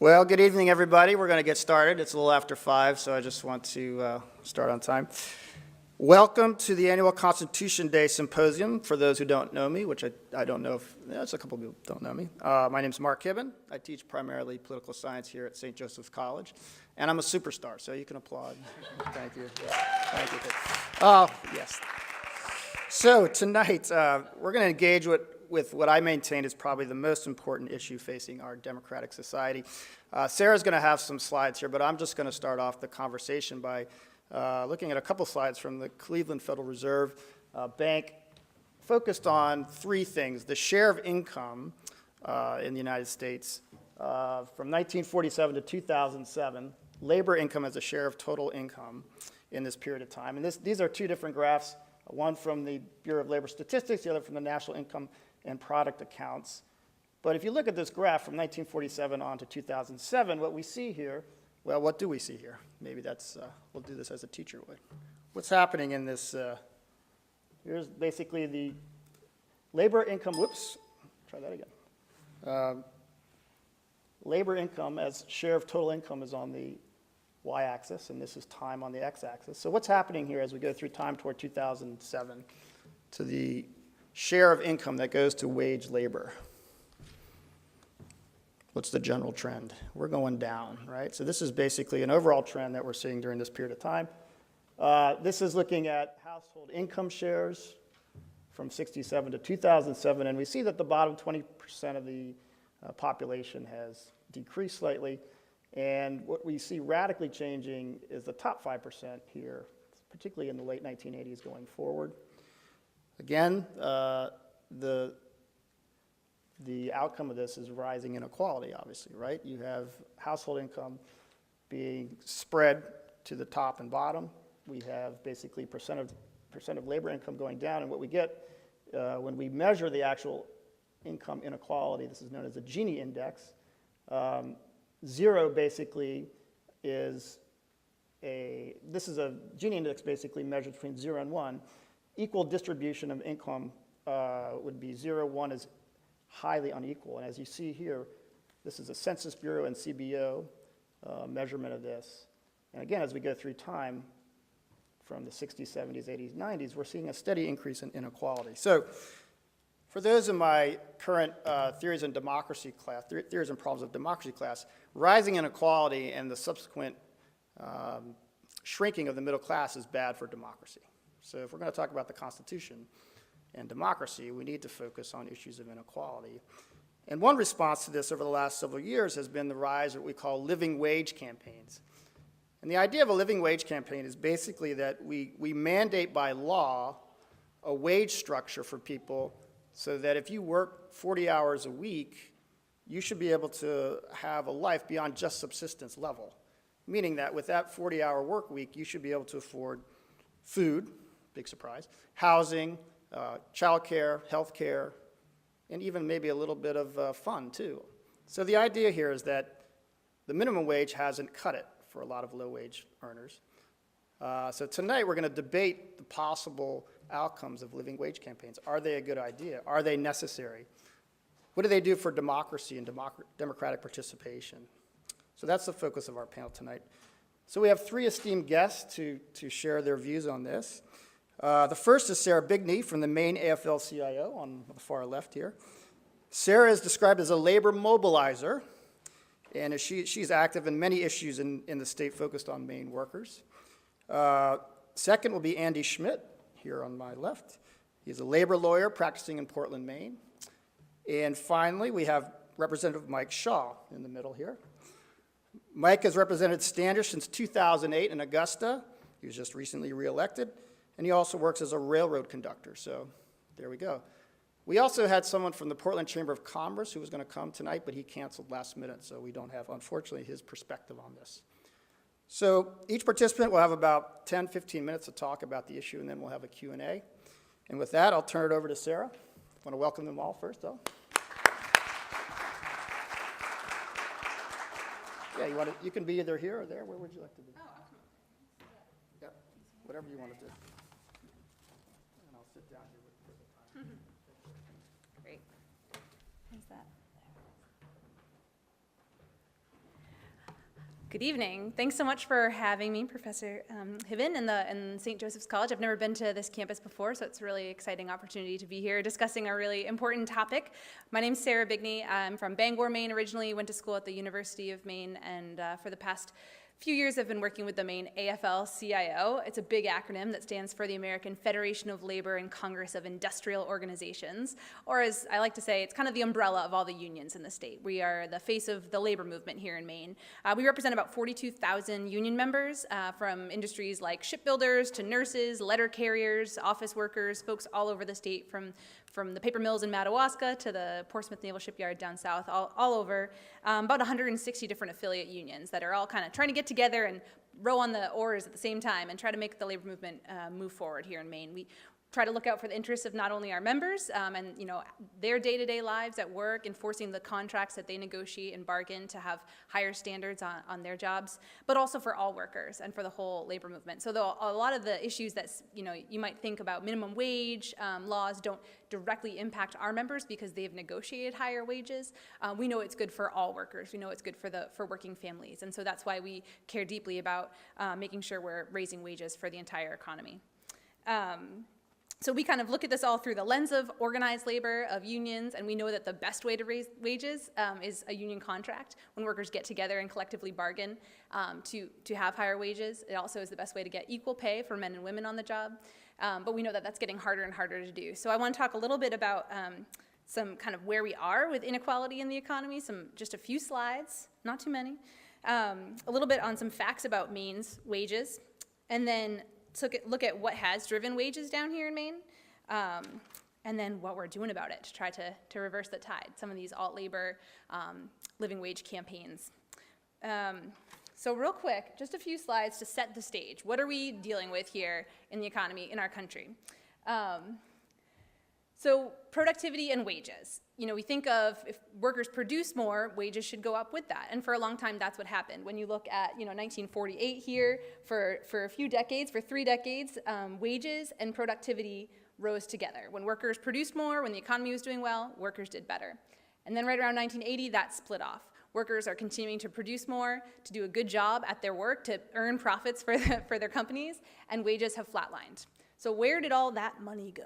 Well, good evening, everybody. We're going to get started. It's a little after 5, so I just want to start on time. Welcome to the annual Constitution Day Symposium. For those who don't know me, which I don't know if, there's a couple of people who don't know me. My name's Mark Kibben. I teach primarily political science here at St. Joseph's College, and I'm a superstar, so you can applaud. Thank you. Thank you. Oh, yes. So tonight, we're going to engage with what I maintain is probably the most important issue facing our democratic society. Sarah's going to have some slides here, but I'm just going to start off the conversation by looking at a couple slides from the Cleveland Federal Reserve Bank, focused on three things: the share of income in the United States from 1947 to 2007, labor income as a share of total income in this period of time. And these are two different graphs, one from the Bureau of Labor Statistics, the other from the National Income and Product Accounts. But if you look at this graph from 1947 on to 2007, what we see here, well, what do we see here? Maybe that's, we'll do this as a teacher would. What's happening in this, here's basically the labor income, whoops, try that again. Labor income as share of total income is on the y-axis, and this is time on the x-axis. So what's happening here as we go through time toward 2007 to the share of income that goes to wage labor? What's the general trend? We're going down, right? So this is basically an overall trend that we're seeing during this period of time. This is looking at household income shares from 67 to 2007, and we see that the bottom 20% of the population has decreased slightly, and what we see radically changing is the top 5% here, particularly in the late 1980s going forward. Again, the outcome of this is rising inequality, obviously, right? You have household income being spread to the top and bottom. We have basically percent of labor income going down, and what we get when we measure the actual income inequality, this is known as the Gini index. 0 basically is this is a Gini index basically measured between 0 and 1. Equal distribution of income would be 0, 1 is highly unequal. And as you see here, this is a Census Bureau and CBO measurement of this. And again, as we go through time, from the 60s, 70s, 80s, 90s, we're seeing a steady increase in inequality. So for those in my current theories and democracy class, theories and problems of democracy class, rising inequality and the subsequent shrinking of the middle class is bad for democracy. So if we're going to talk about the Constitution and democracy, we need to focus on issues of inequality. And one response to this over the last several years has been the rise of what we call living wage campaigns. And the idea of a living wage campaign is basically that we mandate by law a wage structure for people so that if you work 40 hours a week, you should be able to have a life beyond just subsistence level. Meaning that with that 40-hour work week, you should be able to afford food, big surprise, housing, childcare, health care, and even maybe a little bit of fun too. So the idea here is that the minimum wage hasn't cut it for a lot of low-wage earners. So tonight we're going to debate the possible outcomes of living wage campaigns. Are they a good idea? Are they necessary? What do they do for democracy and democratic participation? So that's the focus of our panel tonight. So we have three esteemed guests to share their views on this. The first is Sarah Bigney from the Maine AFL-CIO on the far left here. Sarah is described as a labor mobilizer, and she's active in many issues in the state focused on Maine workers. Second will be Andy Schmidt, here on my left. He's a labor lawyer practicing in Portland, Maine. And finally, we have Representative Mike Shaw in the middle here. Mike has represented Standish since 2008 in Augusta. He was just recently reelected. And he also works as a railroad conductor, so there we go. We also had someone from the Portland Chamber of Commerce who was going to come tonight, but he canceled last minute, so we don't have, unfortunately, his perspective on this. So each participant will have about 10, 15 minutes to talk about the issue, and then we'll have a Q&A. And with that, I'll turn it over to Sarah. I want to welcome them all first, though. Yeah, you can be either here or there. Where would you like to be? Oh, awesome. Yeah, whatever you want to do. And I'll sit down here for the time. Great. How's that? Good evening. Thanks so much for having me, Professor Hiven, in St. Joseph's College. I've never been to this campus before, so it's a really exciting opportunity to be here discussing a really important topic. My name's Sarah Bigney. I'm from Bangor, Maine originally, went to school at the University of Maine, and for the past few years I've been working with the Maine AFL-CIO. It's a big acronym that stands for the American Federation of Labor and Congress of Industrial Organizations, or as I like to say, it's kind of the umbrella of all the unions in the state. We are the face of the labor movement here in Maine. We represent about 42,000 union members from industries like shipbuilders to nurses, letter carriers, office workers, folks all over the state from the paper mills in Madawaska to the Portsmouth Naval Shipyard down south, all over, about 160 different affiliate unions that are all kind of trying to get together and row on the oars at the same time and try to make the labor movement move forward here in Maine. We try to look out for the interests of not only our members and their day-to-day lives at work, enforcing the contracts that they negotiate and bargain to have higher standards on their jobs, but also for all workers and for the whole labor movement. So though a lot of the issues that you might think about minimum wage laws don't directly impact our members because they've negotiated higher wages, we know it's good for all workers. We know it's good for working families, and so that's why we care deeply about making sure we're raising wages for the entire economy. So we kind of look at this all through the lens of organized labor, of unions, and we know that the best way to raise wages is a union contract, when workers get together and collectively bargain to have higher wages. It also is the best way to get equal pay for men and women on the job, but we know that that's getting harder and harder to do. So I want to talk a little bit about some kind of where we are with inequality in the economy, just a few slides, not too many, a little bit on some facts about Maine's wages, and then look at what has driven wages down here in Maine, and then what we're doing about it to try to reverse the tide, some of these alt-labor living wage campaigns. So real quick, just a few slides to set the stage. What are we dealing with here in the economy, in our country? So productivity and wages. We think of if workers produce more, wages should go up with that. And for a long time, that's what happened. When you look at 1948 here, for a few decades, for 3 decades, wages and productivity rose together. When workers produced more, when the economy was doing well, workers did better. And then right around 1980, that split off. Workers are continuing to produce more, to do a good job at their work, to earn profits for their companies, and wages have flatlined. So where did all that money go?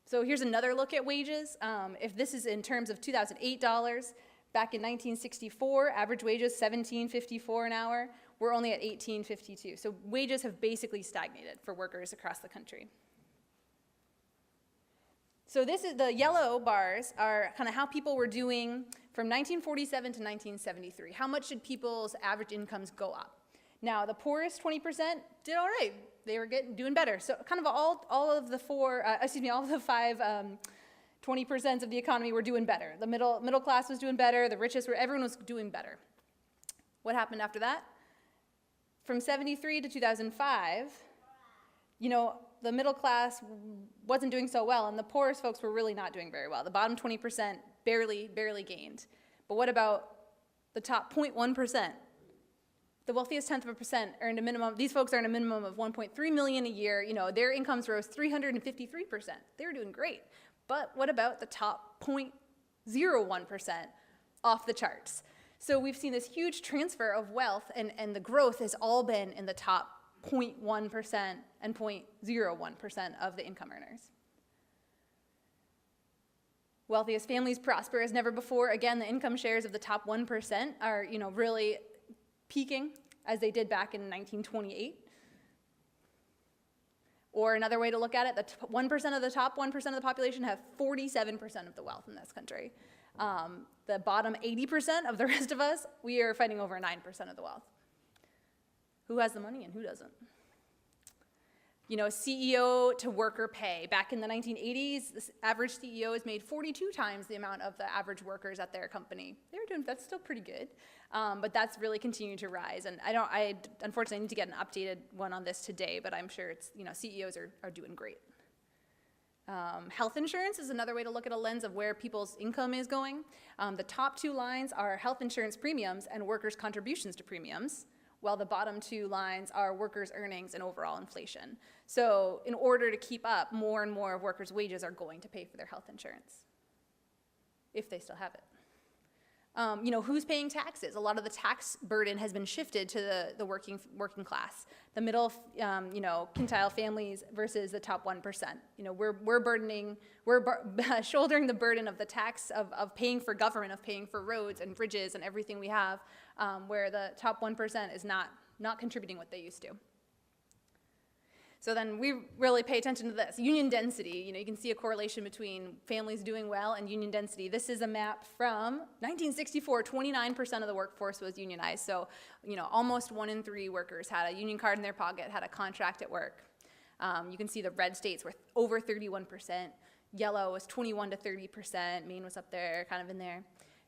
So here's another look at wages. If this is in terms of 2008 dollars, back in 1964, average wages $17.54 an hour. We're only at $18.52. So wages have basically stagnated for workers across the country. So the yellow bars are kind of how people were doing from 1947 to 1973. How much did people's average incomes go up? Now, the poorest 20% did all right. They were doing better. So kind of all of the five 20% of the economy were doing better. The middle class was doing better. The richest everyone was doing better. What happened after that? From 73 to 2005, the middle class wasn't doing so well, and the poorest folks were really not doing very well. The bottom 20% barely gained. But what about the top 0.1%? The wealthiest tenth of a percent earned a minimum. These folks earn a minimum of $1.3 million a year. Their incomes rose 353%. They were doing great. But what about the top 0.01%? Off the charts. So we've seen this huge transfer of wealth, and the growth has all been in the top 0.1% and 0.01% of the income earners. Wealthiest families prosper as never before. Again, the income shares of the top 1% are, really peaking as they did back in 1928. Or another way to look at it, the 1% of the top 1% of the population have 47% of the wealth in this country. The bottom 80% of the rest of us, we are fighting over 9% of the wealth. Who has the money and who doesn't? CEO to worker pay. Back in the 1980s, the average CEO has made 42 times the amount of the average workers at their company. That's still pretty good, but that's really continuing to rise. And I unfortunately need to get an updated one on this today, but I'm sure it's, CEOs are doing great. Health insurance is another way to look at a lens of where people's income is going. The top 2 lines are health insurance premiums and workers' contributions to premiums, while the bottom 2 lines are workers' earnings and overall inflation. So in order to keep up, more and more of workers' wages are going to pay for their health insurance, if they still have it. Who's paying taxes? A lot of the tax burden has been shifted to the working class, the middle, quintile families versus the top 1%. We're shouldering the burden of the tax of paying for government, of paying for roads and bridges and everything we have, where the top 1% is not contributing what they used to. So then we really pay attention to this. Union density, you can see a correlation between families doing well and union density. This is a map from 1964. 29% of the workforce was unionized. So, almost 1 in 3 workers had a union card in their pocket, had a contract at work. You can see the red states were over 31%. Yellow was 21 to 30%. Maine was up there, kind of in there.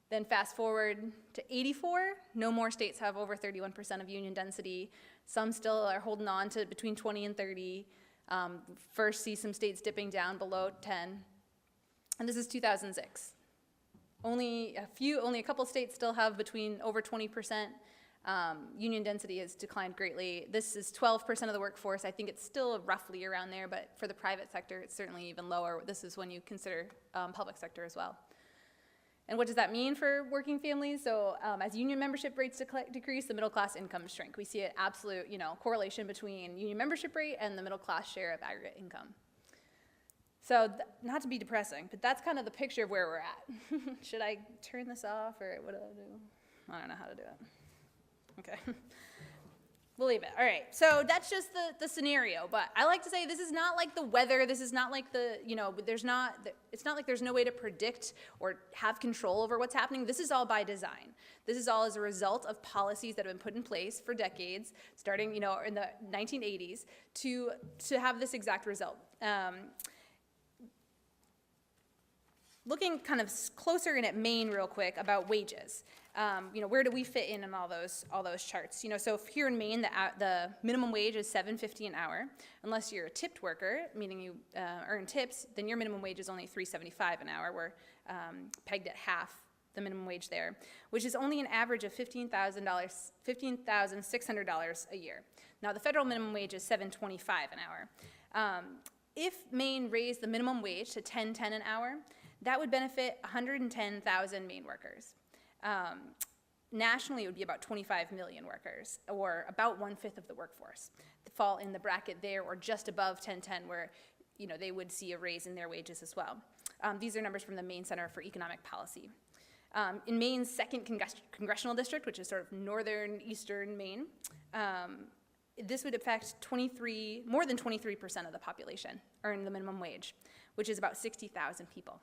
Then fast forward to 84, no more states have over 31% of union density. Some still are holding on to between 20 and 30. First see some states dipping down below 10. And this is 2006. Only a couple states still have between over 20%. Union density has declined greatly. This is 12% of the workforce. I think it's still roughly around there, but for the private sector, it's certainly even lower. This is when you consider public sector as well. And what does that mean for working families? So as union membership rates decrease, the middle class incomes shrink. We see an absolute correlation between union membership rate and the middle class share of aggregate income. So not to be depressing, but that's kind of the picture of where we're at. Should I turn this off or what do I do? I don't know how to do it. Okay. We'll leave it. All right. So that's just the scenario. But I like to say this is not like the weather. This is not like it's not like there's no way to predict or have control over what's happening. This is all by design. This is all as a result of policies that have been put in place for decades, starting, in the 1980s, to have this exact result. Looking kind of closer in at Maine real quick about wages. Where do we fit in all those charts? So here in Maine, the minimum wage is $7.50 an hour. Unless you're a tipped worker, meaning you earn tips, then your minimum wage is only $3.75 an hour. We're pegged at half the minimum wage there, which is only an average of $15,600 a year. Now the federal minimum wage is $7.25 an hour. If Maine raised the minimum wage to $10.10 an hour, that would benefit 110,000 Maine workers. Nationally, it would be about 25 million workers, or about 1/5 of the workforce, fall in the bracket there, or just above 1010, where they would see a raise in their wages as well. These are numbers from the Maine Center for Economic Policy. In Maine's second congressional district, which is sort of northern eastern Maine, this would affect more than 23% of the population earn the minimum wage, which is about 60,000 people.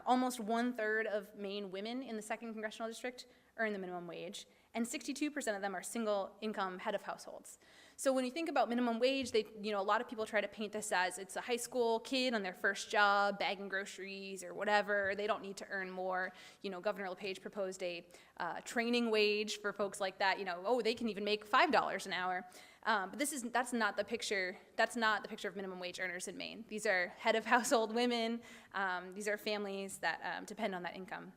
Almost 1/3 of Maine women in the second congressional district earn the minimum wage, and 62% of them are single income head of households. So when you think about minimum wage, a lot of people try to paint this as it's a high school kid on their first job, bagging groceries or whatever. They don't need to earn more. Governor LePage proposed a training wage for folks like that. They can even make $5 an hour. But that's not the picture. That's not the picture of minimum wage earners in Maine. These are head of household women. These are families that depend on that income.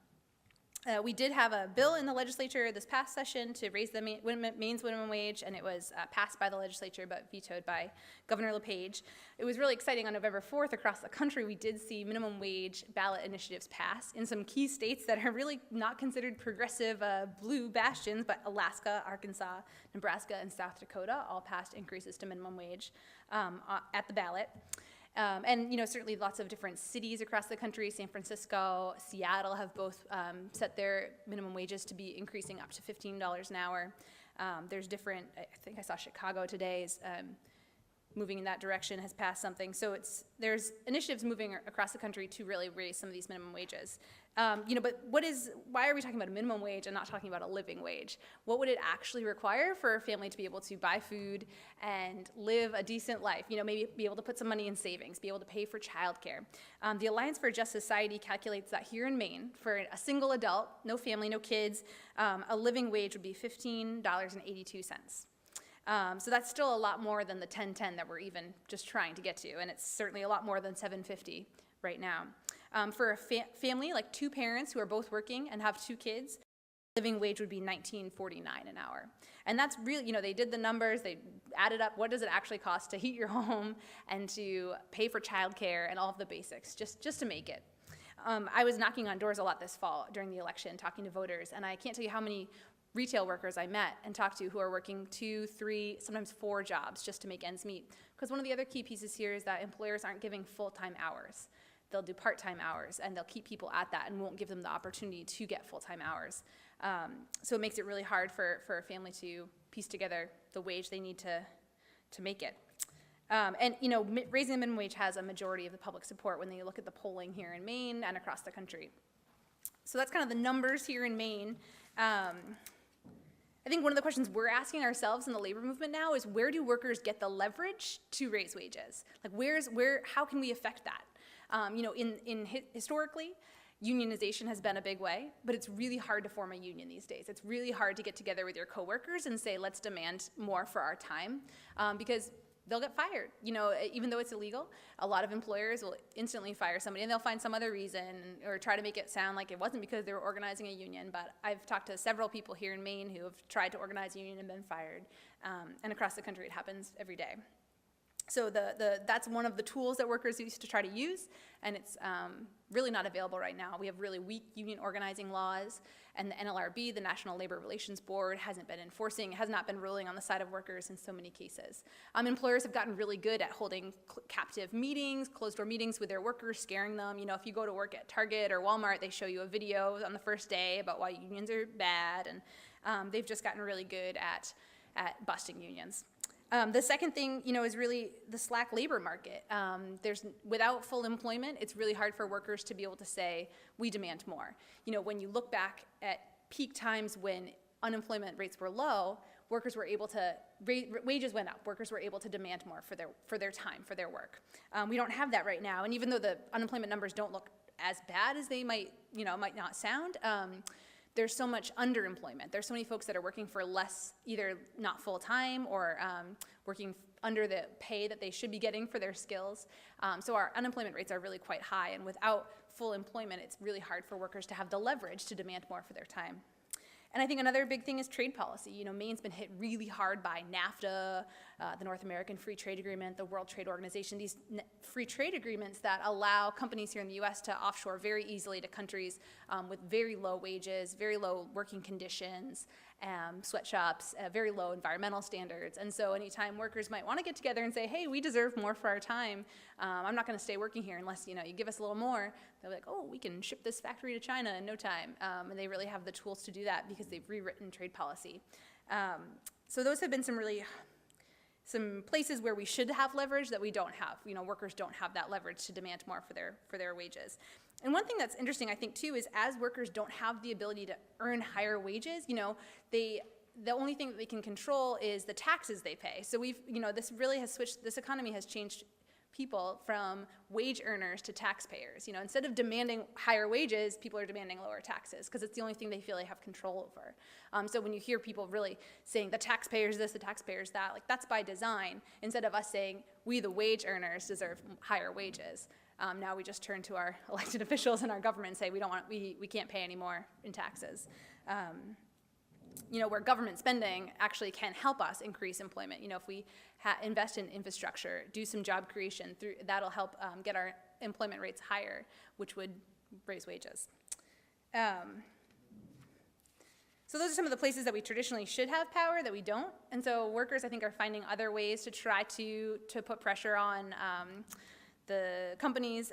We did have a bill in the legislature this past session to raise the Maine's minimum wage, and it was passed by the legislature but vetoed by Governor LePage. It was really exciting. On November 4th, across the country, we did see minimum wage ballot initiatives pass in some key states that are really not considered progressive blue bastions, but Alaska, Arkansas, Nebraska, and South Dakota all passed increases to minimum wage at the ballot. Certainly lots of different cities across the country, San Francisco, Seattle, have both set their minimum wages to be increasing up to $15 an hour. There's different, I think I saw Chicago today is moving in that direction, has passed something. So there's initiatives moving across the country to really raise some of these minimum wages. But why are we talking about a minimum wage and not talking about a living wage? What would it actually require for a family to be able to buy food and live a decent life? Maybe be able to put some money in savings, be able to pay for childcare. The Alliance for a Just Society calculates that here in Maine, for a single adult, no family, no kids, a living wage would be $15.82. So that's still a lot more than the $10.10 that we're even just trying to get to, and it's certainly a lot more than $7.50 right now. For a family, like 2 parents who are both working and have 2 kids, living wage would be $19.49 an hour. And that's really, they did the numbers, they added up what does it actually cost to heat your home and to pay for childcare and all of the basics, just to make it. I was knocking on doors a lot this fall during the election, talking to voters, and I can't tell you how many retail workers I met and talked to who are working 2, 3, sometimes 4 jobs just to make ends meet. Because one of the other key pieces here is that employers aren't giving full-time hours. They'll do part-time hours, and they'll keep people at that and won't give them the opportunity to get full-time hours. So it makes it really hard for a family to piece together the wage they need to make it. And raising the minimum wage has a majority of the public support when you look at the polling here in Maine and across the country. So that's kind of the numbers here in Maine. I think one of the questions we're asking ourselves in the labor movement now is, where do workers get the leverage to raise wages? Like how can we affect that? Historically, unionization has been a big way, but it's really hard to form a union these days. It's really hard to get together with your coworkers and say, let's demand more for our time, because they'll get fired. Even though it's illegal, a lot of employers will instantly fire somebody, and they'll find some other reason or try to make it sound like it wasn't because they were organizing a union. But I've talked to several people here in Maine who have tried to organize a union and been fired, and across the country it happens every day. So that's one of the tools that workers used to try to use, and it's really not available right now. We have really weak union organizing laws, and the NLRB, the National Labor Relations Board, has not been ruling on the side of workers in so many cases. Employers have gotten really good at holding captive meetings, closed-door meetings with their workers, scaring them. If you go to work at Target or Walmart, they show you a video on the first day about why unions are bad, and they've just gotten really good at busting unions. The second thing, is really the slack labor market. Without full employment, it's really hard for workers to be able to say, we demand more. When you look back at peak times when unemployment rates were low, wages went up. Workers were able to demand more for their time, for their work. We don't have that right now, and even though the unemployment numbers don't look as bad as they might not sound, there's so much underemployment. There's so many folks that are working for less, either not full-time or working under the pay that they should be getting for their skills. So our unemployment rates are really quite high, and without full employment, it's really hard for workers to have the leverage to demand more for their time. And I think another big thing is trade policy. Maine's been hit really hard by NAFTA, the North American Free Trade Agreement, the World Trade Organization, these free trade agreements that allow companies here in the U.S. to offshore very easily to countries with very low wages, very low working conditions, sweatshops, very low environmental standards. And so anytime workers might want to get together and say, hey, we deserve more for our time, I'm not going to stay working here unless you give us a little more, they're like, oh, we can ship this factory to China in no time. And they really have the tools to do that because they've rewritten trade policy. So those have been some places where we should have leverage that we don't have. Workers don't have that leverage to demand more for their wages. And one thing that's interesting, I think, too, is as workers don't have the ability to earn higher wages, the only thing that they can control is the taxes they pay. So this really has switched, this economy has changed people from wage earners to taxpayers. Instead of demanding higher wages, people are demanding lower taxes because it's the only thing they feel they have control over. So when you hear people really saying the taxpayers this, the taxpayers that, that's by design. Instead of us saying we, the wage earners, deserve higher wages. Now we just turn to our elected officials and our government and say we can't pay any more in taxes. Where government spending actually can help us increase employment. If we invest in infrastructure, do some job creation, that'll help get our employment rates higher, which would raise wages. So those are some of the places that we traditionally should have power that we don't. And so workers, I think, are finding other ways to try to put pressure on the companies.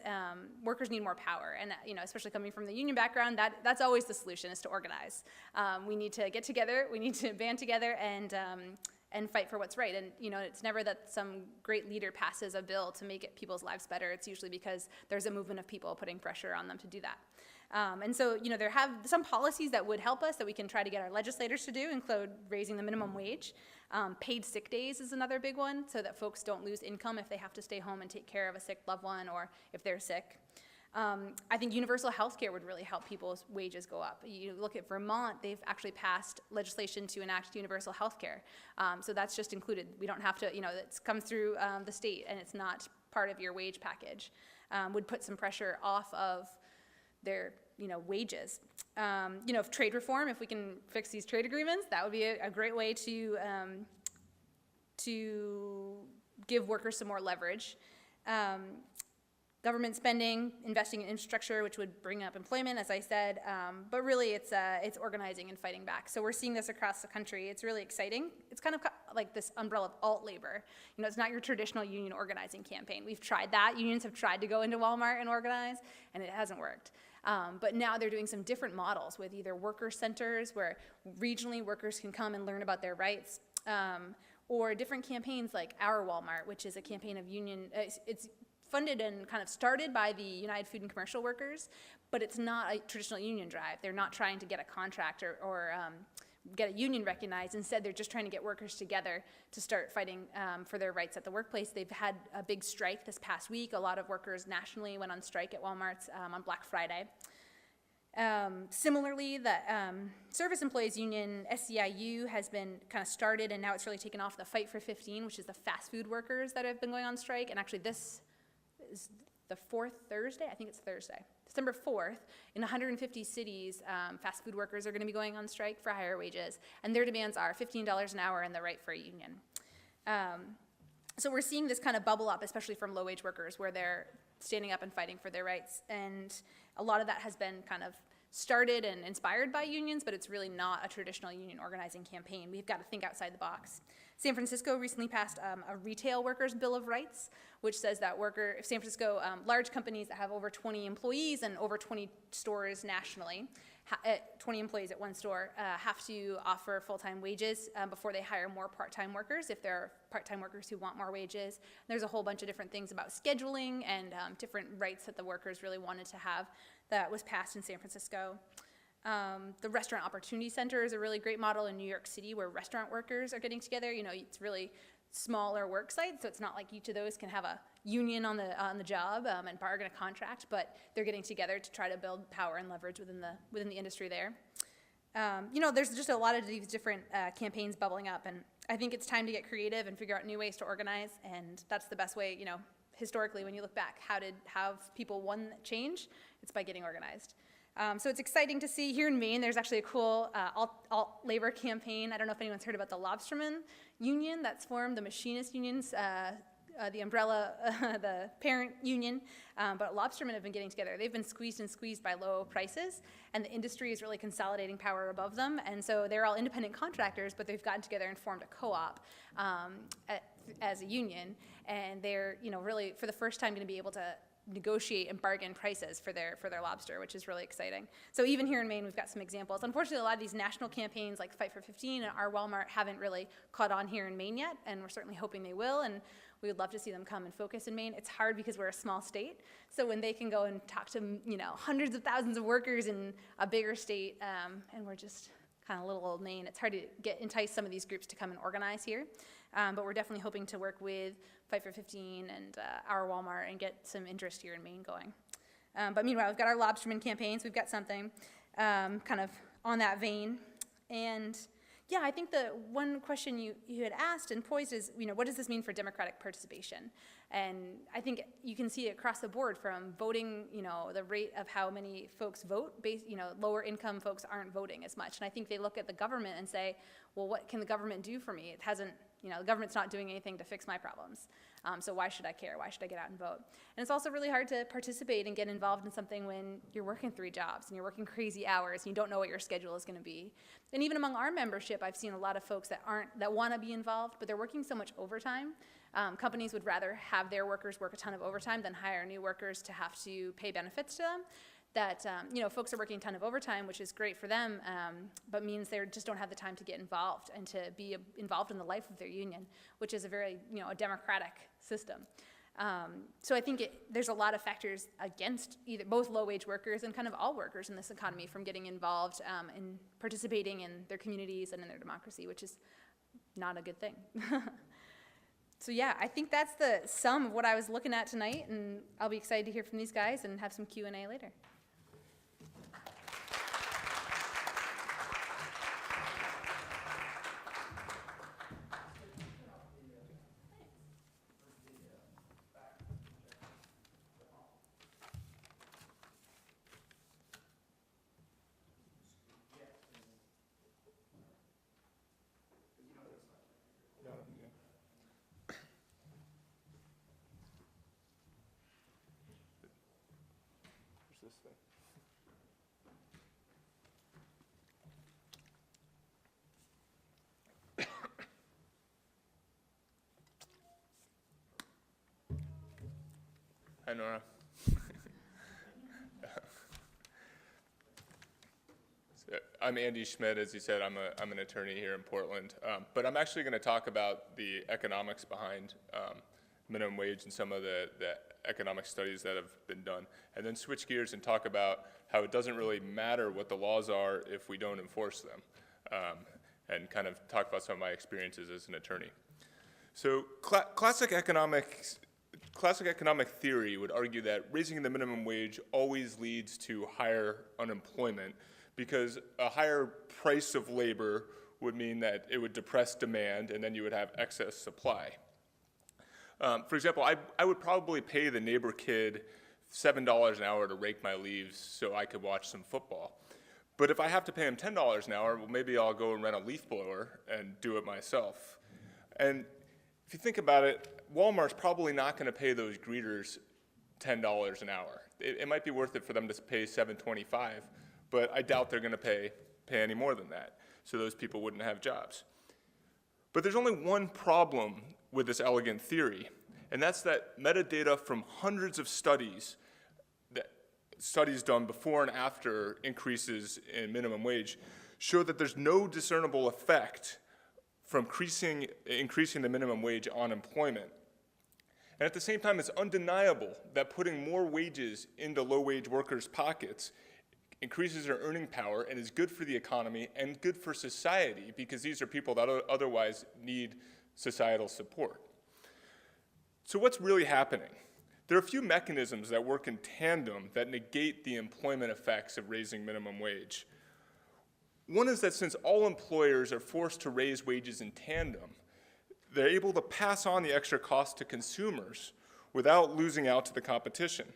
Workers need more power, and especially coming from the union background, that's always the solution, is to organize. We need to get together, we need to band together and fight for what's right. And it's never that some great leader passes a bill to make people's lives better. It's usually because there's a movement of people putting pressure on them to do that. And so there have some policies that would help us that we can try to get our legislators to do, include raising the minimum wage. Paid sick days is another big one, so that folks don't lose income if they have to stay home and take care of a sick loved one or if they're sick. I think universal health care would really help people's wages go up. You look at Vermont, they've actually passed legislation to enact universal health care. So that's just included. We don't have to, it's come through the state and it's not part of your wage package. Would put some pressure off of their wages. If trade reform, if we can fix these trade agreements, that would be a great way to give workers some more leverage. government spending, investing in infrastructure, which would bring up employment, as I said, but really it's organizing and fighting back. So we're seeing this across the country. It's really exciting. It's kind of like this umbrella of alt labor. You know, it's not your traditional union organizing campaign. We've tried that. Unions have tried to go into Walmart and organize, and it hasn't worked. But now they're doing some different models with either worker centers where regionally workers can come and learn about their rights, or different campaigns like Our Walmart, which is a campaign of union, it's funded and kind of started by the United Food and Commercial Workers, but it's not a traditional union drive. They're not trying to get a contract or get a union recognized. Instead, they're just trying to get workers together to start fighting for their rights at the workplace. They've had a big strike this past week. A lot of workers nationally went on strike at Walmart's on Black Friday. Similarly, the Service Employees Union, SEIU, has been kind of started, and now it's really taken off, the Fight for 15, which is the fast food workers that have been going on strike. And actually this is the fourth Thursday, I think it's Thursday, December 4th, in 150 cities, fast food workers are going to be going on strike for higher wages, and their demands are $15 an hour and the right for a union. So we're seeing this kind of bubble up, especially from low-wage workers, where they're standing up and fighting for their rights, and a lot of that has been kind of started and inspired by unions, but it's really not a traditional union organizing campaign. We've got to think outside the box. San Francisco recently passed a retail workers' bill of rights, which says that San Francisco, large companies that have over 20 employees and over 20 stores nationally, 20 employees at one store, have to offer full-time wages before they hire more part-time workers, if there are part-time workers who want more wages. There's a whole bunch of different things about scheduling and different rights that the workers really wanted to have that was passed in San Francisco. The Restaurant Opportunity Center is a really great model in New York City where restaurant workers are getting together. You know, it's really smaller work sites, so it's not like each of those can have a union on the job and bargain a contract, but they're getting together to try to build power and leverage within the industry there. You know, there's just a lot of these different campaigns bubbling up, and I think it's time to get creative and figure out new ways to organize, and that's the best way, you know, historically when you look back, how have people won change? It's by getting organized. So it's exciting to see here in Maine, there's actually a cool alt labor campaign. I don't know if anyone's heard about the Lobstermen Union that's formed, the machinist unions, the umbrella, the parent union, but lobstermen have been getting together. They've been squeezed and squeezed by low prices, and the industry is really consolidating power above them, and so they're all independent contractors, but they've gotten together and formed a co-op as a union, and they're, you know, really for the first time going to be able to negotiate and bargain prices for their lobster, which is really exciting. So even here in Maine, we've got some examples. Unfortunately, a lot of these national campaigns like Fight for 15 and Our Walmart haven't really caught on here in Maine yet, and we're certainly hoping they will, and we would love to see them come and focus in Maine. It's hard because we're a small state, so when they can go and talk to, you know, hundreds of thousands of workers in a bigger state, and we're just kind of little old Maine, it's hard to entice some of these groups to come and organize here. But we're definitely hoping to work with Fight for 15 and Our Walmart and get some interest here in Maine going. But meanwhile, we've got our lobsterman campaigns. We've got something kind of on that vein. And yeah, I think the one question you had asked and posed is, you know, what does this mean for democratic participation? And I think you can see it across the board from voting, you know, the rate of how many folks vote, you know, lower income folks aren't voting as much. And I think they look at the government and say, well, what can the government do for me? It hasn't, you know, the government's not doing anything to fix my problems. So why should I care? Why should I get out and vote? And it's also really hard to participate and get involved in something when you're working 3 jobs and you're working crazy hours and you don't know what your schedule is going to be. And even among our membership, I've seen a lot of folks that want to be involved, but they're working so much overtime. Companies would rather have their workers work a ton of overtime than hire new workers to have to pay benefits to them. That, you know, folks are working a ton of overtime, which is great for them, but means they just don't have the time to get involved and to be involved in the life of their union, which is a very, you know, a democratic system. So I think there's a lot of factors against both low-wage workers and kind of all workers in this economy from getting involved in participating in their communities and in their democracy, which is not a good thing. So yeah, I think that's the sum of what I was looking at tonight, and I'll be excited to hear from these guys and have some Q&A later. this thing. Hi, Nora. I'm Andy Schmidt. As you said, I'm an attorney here in Portland. But I'm actually going to talk about the economics behind minimum wage and some of the economic studies that have been done, and then switch gears and talk about how it doesn't really matter what the laws are if we don't enforce them, and kind of talk about some of my experiences as an attorney. So classic economic theory would argue that raising the minimum wage always leads to higher unemployment, because a higher price of labor would mean that it would depress demand, and then you would have excess supply. For example, I would probably pay the neighbor kid $7 an hour to rake my leaves so I could watch some football. But if I have to pay him $10 an hour, well, maybe I'll go and rent a leaf blower and do it myself. And if you think about it, Walmart's probably not going to pay those greeters $10 an hour. It might be worth it for them to pay $7.25, but I doubt they're going to pay any more than that. So those people wouldn't have jobs. But there's only one problem with this elegant theory, and that's that metadata from hundreds of studies done before and after increases in minimum wage show that there's no discernible effect from increasing the minimum wage on employment. And at the same time, it's undeniable that putting more wages into low-wage workers' pockets increases their earning power and is good for the economy and good for society, because these are people that otherwise need societal support. So what's really happening? There are a few mechanisms that work in tandem that negate the employment effects of raising minimum wage. One is that since all employers are forced to raise wages in tandem, they're able to pass on the extra cost to consumers without losing out to the competition.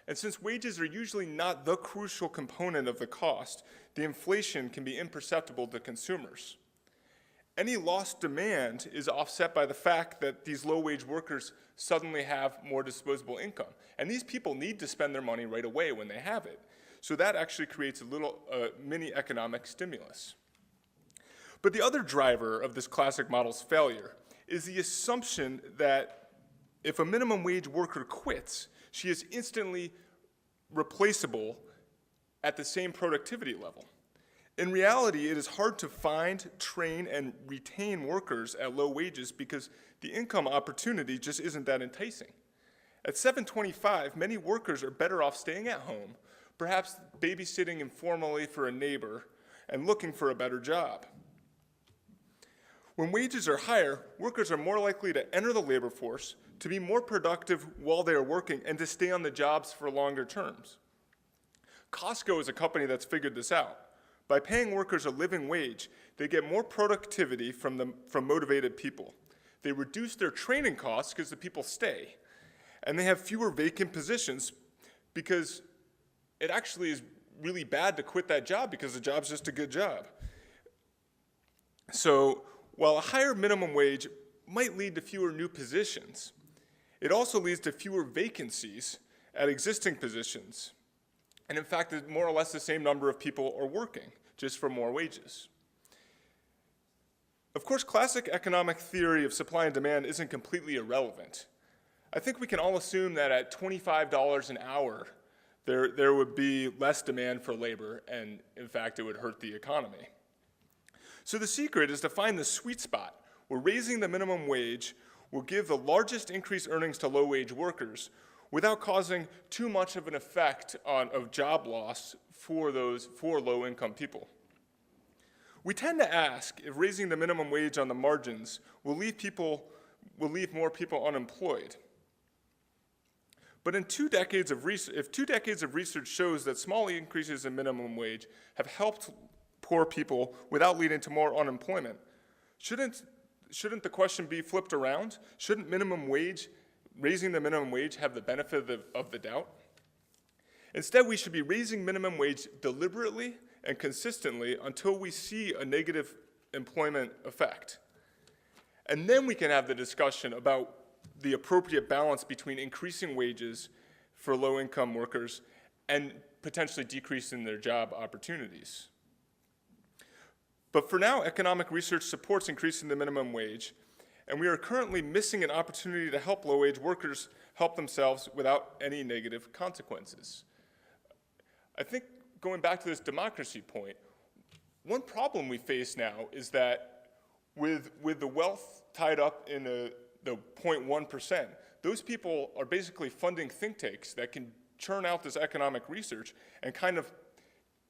And since wages are usually not the crucial component of the cost, the inflation can be imperceptible to consumers. Any lost demand is offset by the fact that these low-wage workers suddenly have more disposable income. And these people need to spend their money right away when they have it. So that actually creates a little mini economic stimulus. But the other driver of this classic model's failure is the assumption that if a minimum wage worker quits, she is instantly replaceable at the same productivity level. In reality, it is hard to find, train, and retain workers at low wages because the income opportunity just isn't that enticing. At $7.25, many workers are better off staying at home, perhaps babysitting informally for a neighbor, and looking for a better job. When wages are higher, workers are more likely to enter the labor force, to be more productive while they are working, and to stay on the jobs for longer terms. Costco is a company that's figured this out. By paying workers a living wage, they get more productivity from motivated people. They reduce their training costs because the people stay. And they have fewer vacant positions because it actually is really bad to quit that job because the job's just a good job. So while a higher minimum wage might lead to fewer new positions, it also leads to fewer vacancies at existing positions. And in fact, more or less the same number of people are working, just for more wages. Of course, classic economic theory of supply and demand isn't completely irrelevant. I think we can all assume that at $25 an hour, there would be less demand for labor, and in fact, it would hurt the economy. So the secret is to find the sweet spot where raising the minimum wage will give the largest increased earnings to low-wage workers without causing too much of an effect of job loss for low-income people. We tend to ask if raising the minimum wage on the margins will leave more people unemployed. But if 2 decades of research shows that small increases in minimum wage have helped poor people without leading to more unemployment, shouldn't the question be flipped around? Shouldn't raising the minimum wage have the benefit of the doubt? Instead, we should be raising minimum wage deliberately and consistently until we see a negative employment effect. And then we can have the discussion about the appropriate balance between increasing wages for low-income workers and potentially decreasing their job opportunities. But for now, economic research supports increasing the minimum wage, and we are currently missing an opportunity to help low-wage workers help themselves without any negative consequences. I think going back to this democracy point, one problem we face now is that with the wealth tied up in the 0.1%, those people are basically funding think tanks that can churn out this economic research and kind of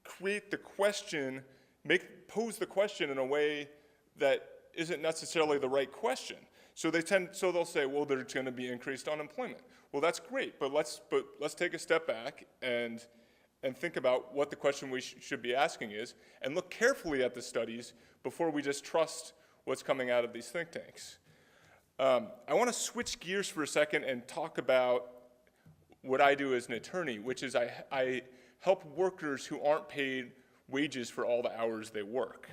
create the question, pose the question in a way that isn't necessarily the right question. So they'll say, well, there's going to be increased unemployment. Well, that's great, but let's take a step back and think about what the question we should be asking is, and look carefully at the studies before we just trust what's coming out of these think tanks. I want to switch gears for a second and talk about what I do as an attorney, which is I help workers who aren't paid wages for all the hours they work.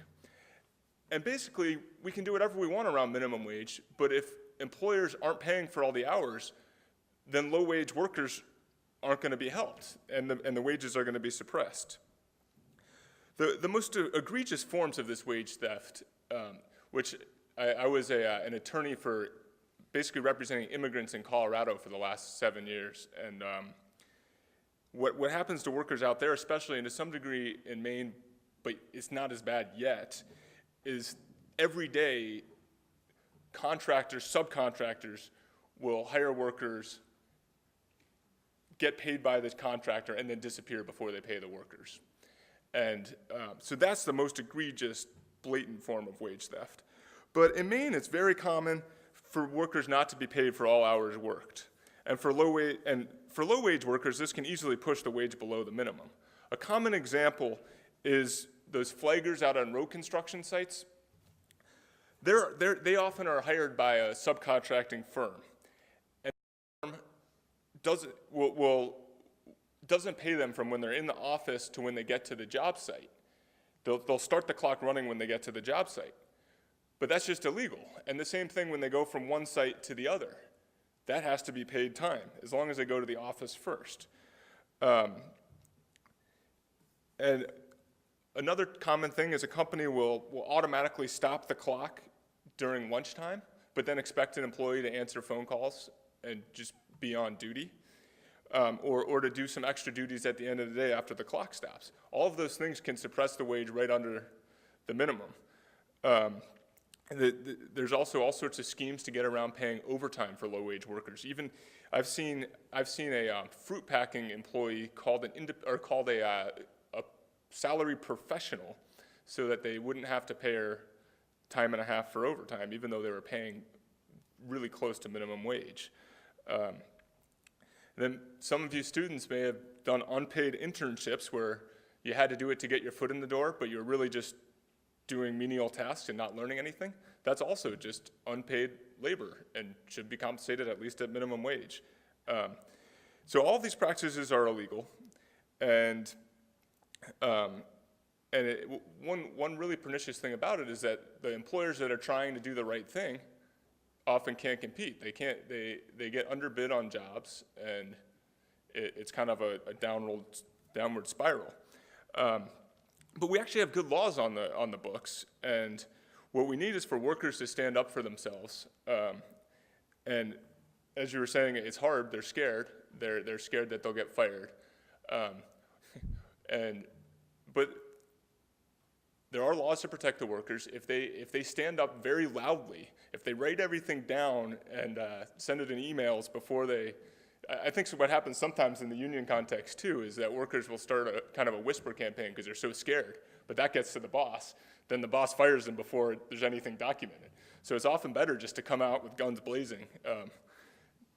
And basically, we can do whatever we want around minimum wage, but if employers aren't paying for all the hours, then low-wage workers aren't going to be helped, and the wages are going to be suppressed. The most egregious forms of this wage theft, which I was an attorney for basically representing immigrants in Colorado for the last 7 years, and what happens to workers out there, especially and to some degree in Maine, but it's not as bad yet, is every day contractors, subcontractors will hire workers, get paid by this contractor, and then disappear before they pay the workers. And so that's the most egregious, blatant form of wage theft. But in Maine, it's very common for workers not to be paid for all hours worked. And for low-wage workers, this can easily push the wage below the minimum. A common example is those flaggers out on road construction sites. They often are hired by a subcontracting firm. And the firm doesn't pay them from when they're in the office to when they get to the job site. They'll start the clock running when they get to the job site. But that's just illegal. And the same thing when they go from one site to the other. That has to be paid time, as long as they go to the office first. And another common thing is a company will automatically stop the clock during lunchtime, but then expect an employee to answer phone calls and just be on duty, or to do some extra duties at the end of the day after the clock stops. All of those things can suppress the wage right under the minimum. There's also all sorts of schemes to get around paying overtime for low-wage workers. Even I've seen a fruit packing employee called a salary professional, so that they wouldn't have to pay her time and a half for overtime, even though they were paying really close to minimum wage. Then some of you students may have done unpaid internships where you had to do it to get your foot in the door, but you're really just doing menial tasks and not learning anything. That's also just unpaid labor and should be compensated at least at minimum wage. So all of these practices are illegal, and one really pernicious thing about it is that the employers that are trying to do the right thing often can't compete. They get underbid on jobs, and it's kind of a downward spiral. But we actually have good laws on the books, and what we need is for workers to stand up for themselves. And as you were saying, it's hard. They're scared. They're scared that they'll get fired. But there are laws to protect the workers. If they stand up very loudly, if they write everything down and send it in emails before they, I think what happens sometimes in the union context too is that workers will start a kind of a whisper campaign because they're so scared, but that gets to the boss. Then the boss fires them before there's anything documented. So it's often better just to come out with guns blazing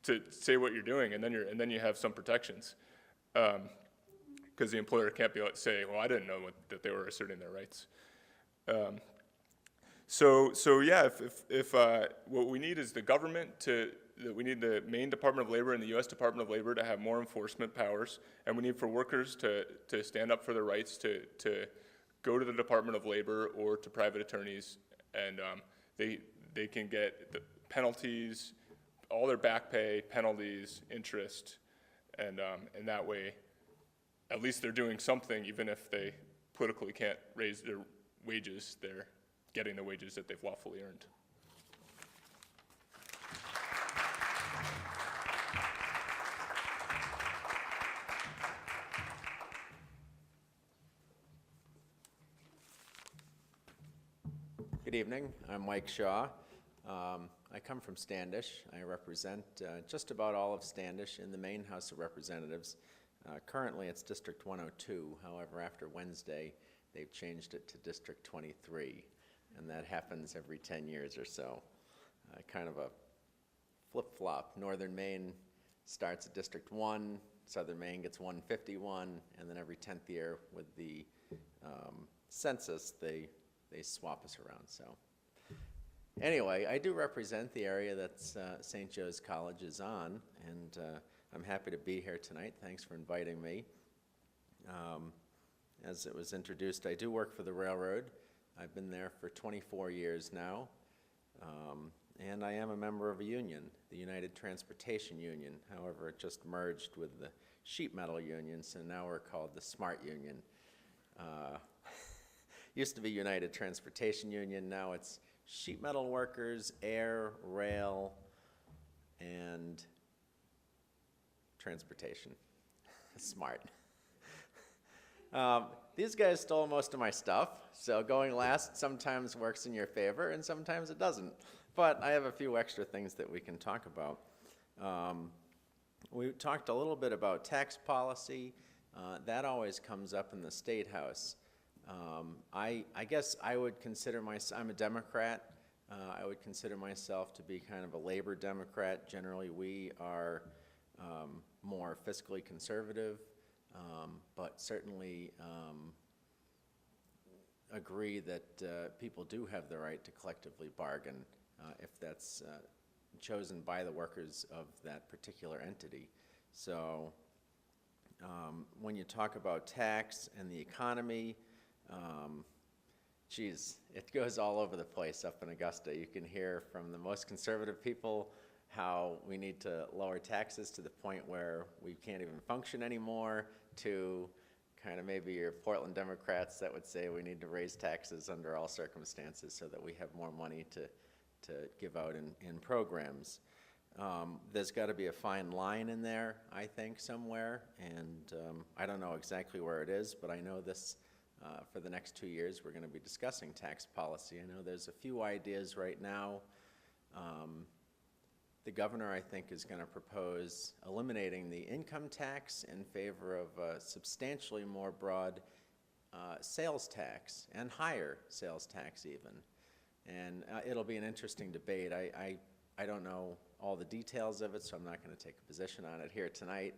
to say what you're doing, and then you have some protections. Because the employer can't be able to say, well, I didn't know that they were asserting their rights. So yeah, if what we need is the government we need the Maine Department of Labor and the U.S. Department of Labor to have more enforcement powers, and we need for workers to stand up for their rights, to go to the Department of Labor or to private attorneys, and they can get the penalties, all their back pay, penalties, interest, and that way at least they're doing something, even if they politically can't raise their wages, they're getting the wages that they've lawfully earned. Good evening. I'm Mike Shaw. I come from Standish. I represent just about all of Standish in the Maine House of Representatives. Currently, it's District 102. However, after Wednesday, they've changed it to District 23, and that happens every 10 years or so. Kind of a flip-flop. Northern Maine starts at District 1, Southern Maine gets 151, and then every 10th year with the census, they swap us around. So anyway, I do represent the area that St. Joe's College is on, and I'm happy to be here tonight. Thanks for inviting me. As it was introduced, I do work for the railroad. I've been there for 24 years now, and I am a member of a union, the United Transportation Union. However, it just merged with the Sheet Metal Union, so now we're called the Smart Union. Used to be United Transportation Union, now it's sheet metal workers, air, rail, and transportation. Smart. These guys stole most of my stuff, so going last sometimes works in your favor and sometimes it doesn't. But I have a few extra things that we can talk about. We talked a little bit about tax policy. That always comes up in the State House. I guess I would consider myself, I'm a Democrat. I would consider myself to be kind of a labor Democrat. Generally, we are more fiscally conservative, but certainly agree that people do have the right to collectively bargain if that's chosen by the workers of that particular entity. So when you talk about tax and the economy, geez, it goes all over the place up in Augusta. You can hear from the most conservative people how we need to lower taxes to the point where we can't even function anymore, to kind of maybe your Portland Democrats that would say we need to raise taxes under all circumstances so that we have more money to give out in programs. There's got to be a fine line in there, I think, somewhere, and I don't know exactly where it is, but I know this. For the next 2 years, we're going to be discussing tax policy. I know there's a few ideas right now. The governor, I think, is going to propose eliminating the income tax in favor of a substantially more broad sales tax and higher sales tax even. And it'll be an interesting debate. I don't know all the details of it, so I'm not going to take a position on it here tonight.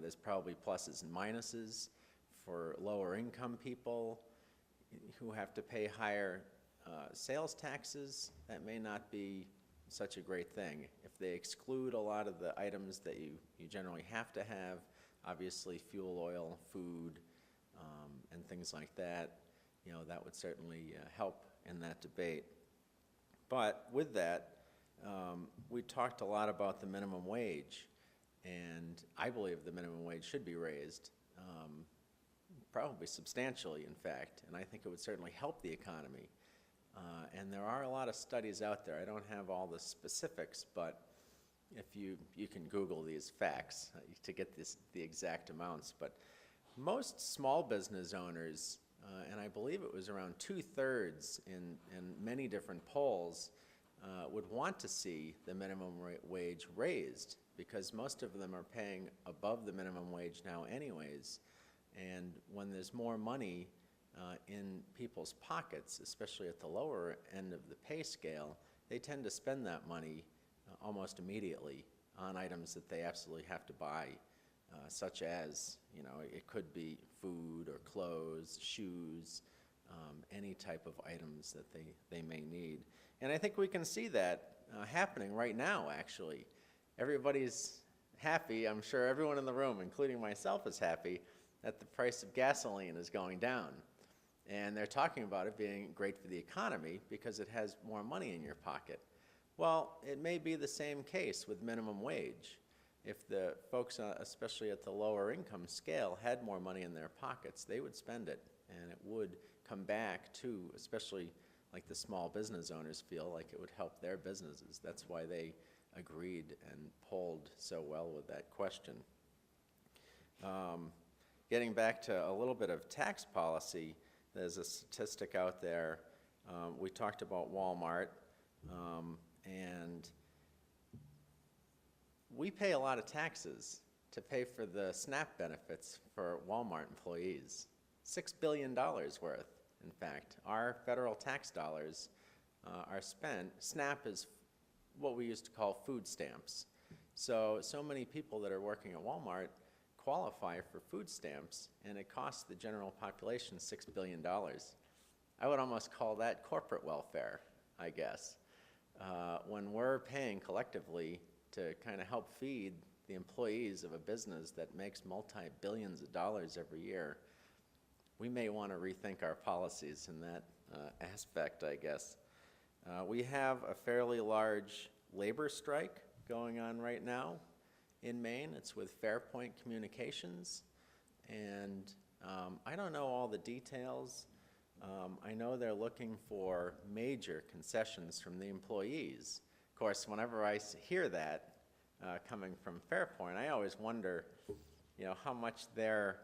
There's probably pluses and minuses. For lower income people who have to pay higher sales taxes, that may not be such a great thing. If they exclude a lot of the items that you generally have to have, obviously fuel oil, food, and things like that, you know, that would certainly help in that debate. But with that, we talked a lot about the minimum wage, and I believe the minimum wage should be raised. Probably substantially, in fact, and I think it would certainly help the economy. And there are a lot of studies out there. I don't have all the specifics, but if you can Google these facts to get the exact amounts. But most small business owners, and I believe it was around 2/3 in many different polls, would want to see the minimum wage raised, because most of them are paying above the minimum wage now anyways. And when there's more money in people's pockets, especially at the lower end of the pay scale, they tend to spend that money almost immediately on items that they absolutely have to buy, such as, you know, it could be food or clothes, shoes, any type of items that they may need. And I think we can see that happening right now, actually. Everybody's happy. I'm sure everyone in the room, including myself, is happy that the price of gasoline is going down. And they're talking about it being great for the economy because it has more money in your pocket. Well, it may be the same case with minimum wage. if the folks, especially at the lower income scale, had more money in their pockets, they would spend it, and it would come back to, especially like the small business owners feel like it would help their businesses. That's why they agreed and polled so well with that question. Getting back to a little bit of tax policy, there's a statistic out there. We talked about Walmart, and we pay a lot of taxes to pay for the SNAP benefits for Walmart employees. $6 billion worth, in fact. Our federal tax dollars are spent. SNAP is what we used to call food stamps. So many people that are working at Walmart qualify for food stamps, and it costs the general population $6 billion. I would almost call that corporate welfare, I guess. When we're paying collectively to kind of help feed the employees of a business that makes multi-billions of dollars every year, we may want to rethink our policies in that aspect, I guess. We have a fairly large labor strike going on right now in Maine. It's with Fairpoint Communications, and I don't know all the details. I know they're looking for major concessions from the employees. Of course, whenever I hear that coming from Fairpoint, I always wonder, how much their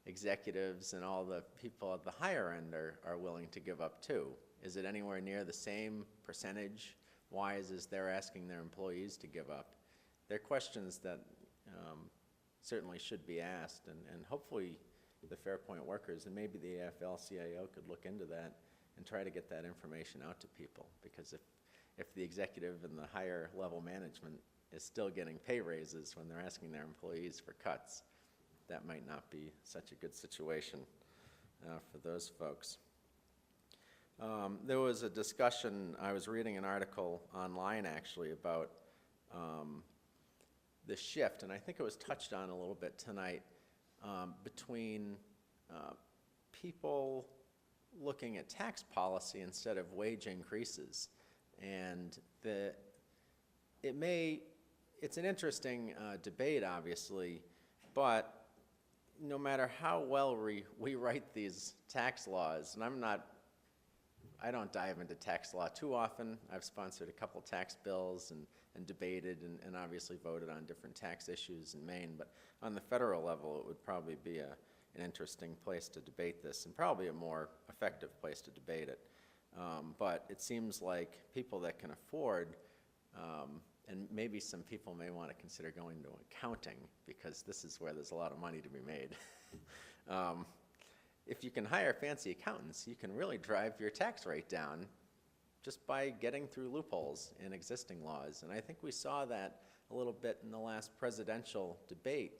executives and all the people at the higher end are willing to give up too. Is it anywhere near the same percentage? Why is they're asking their employees to give up? They're questions that certainly should be asked, and hopefully the Fairpoint workers and maybe the AFL-CIO could look into that and try to get that information out to people, because if the executive and the higher level management is still getting pay raises when they're asking their employees for cuts, that might not be such a good situation for those folks. There was a discussion, I was reading an article online actually about the shift, and I think it was touched on a little bit tonight, between people looking at tax policy instead of wage increases. And it's an interesting debate, obviously, but no matter how well we write these tax laws, and I don't dive into tax law too often. I've sponsored a couple tax bills and debated and obviously voted on different tax issues in Maine, but on the federal level, it would probably be an interesting place to debate this, and probably a more effective place to debate it. But it seems like people that can afford, and maybe some people may want to consider going to accounting, because this is where there's a lot of money to be made. If you can hire fancy accountants, you can really drive your tax rate down just by getting through loopholes in existing laws. And I think we saw that a little bit in the last presidential debate,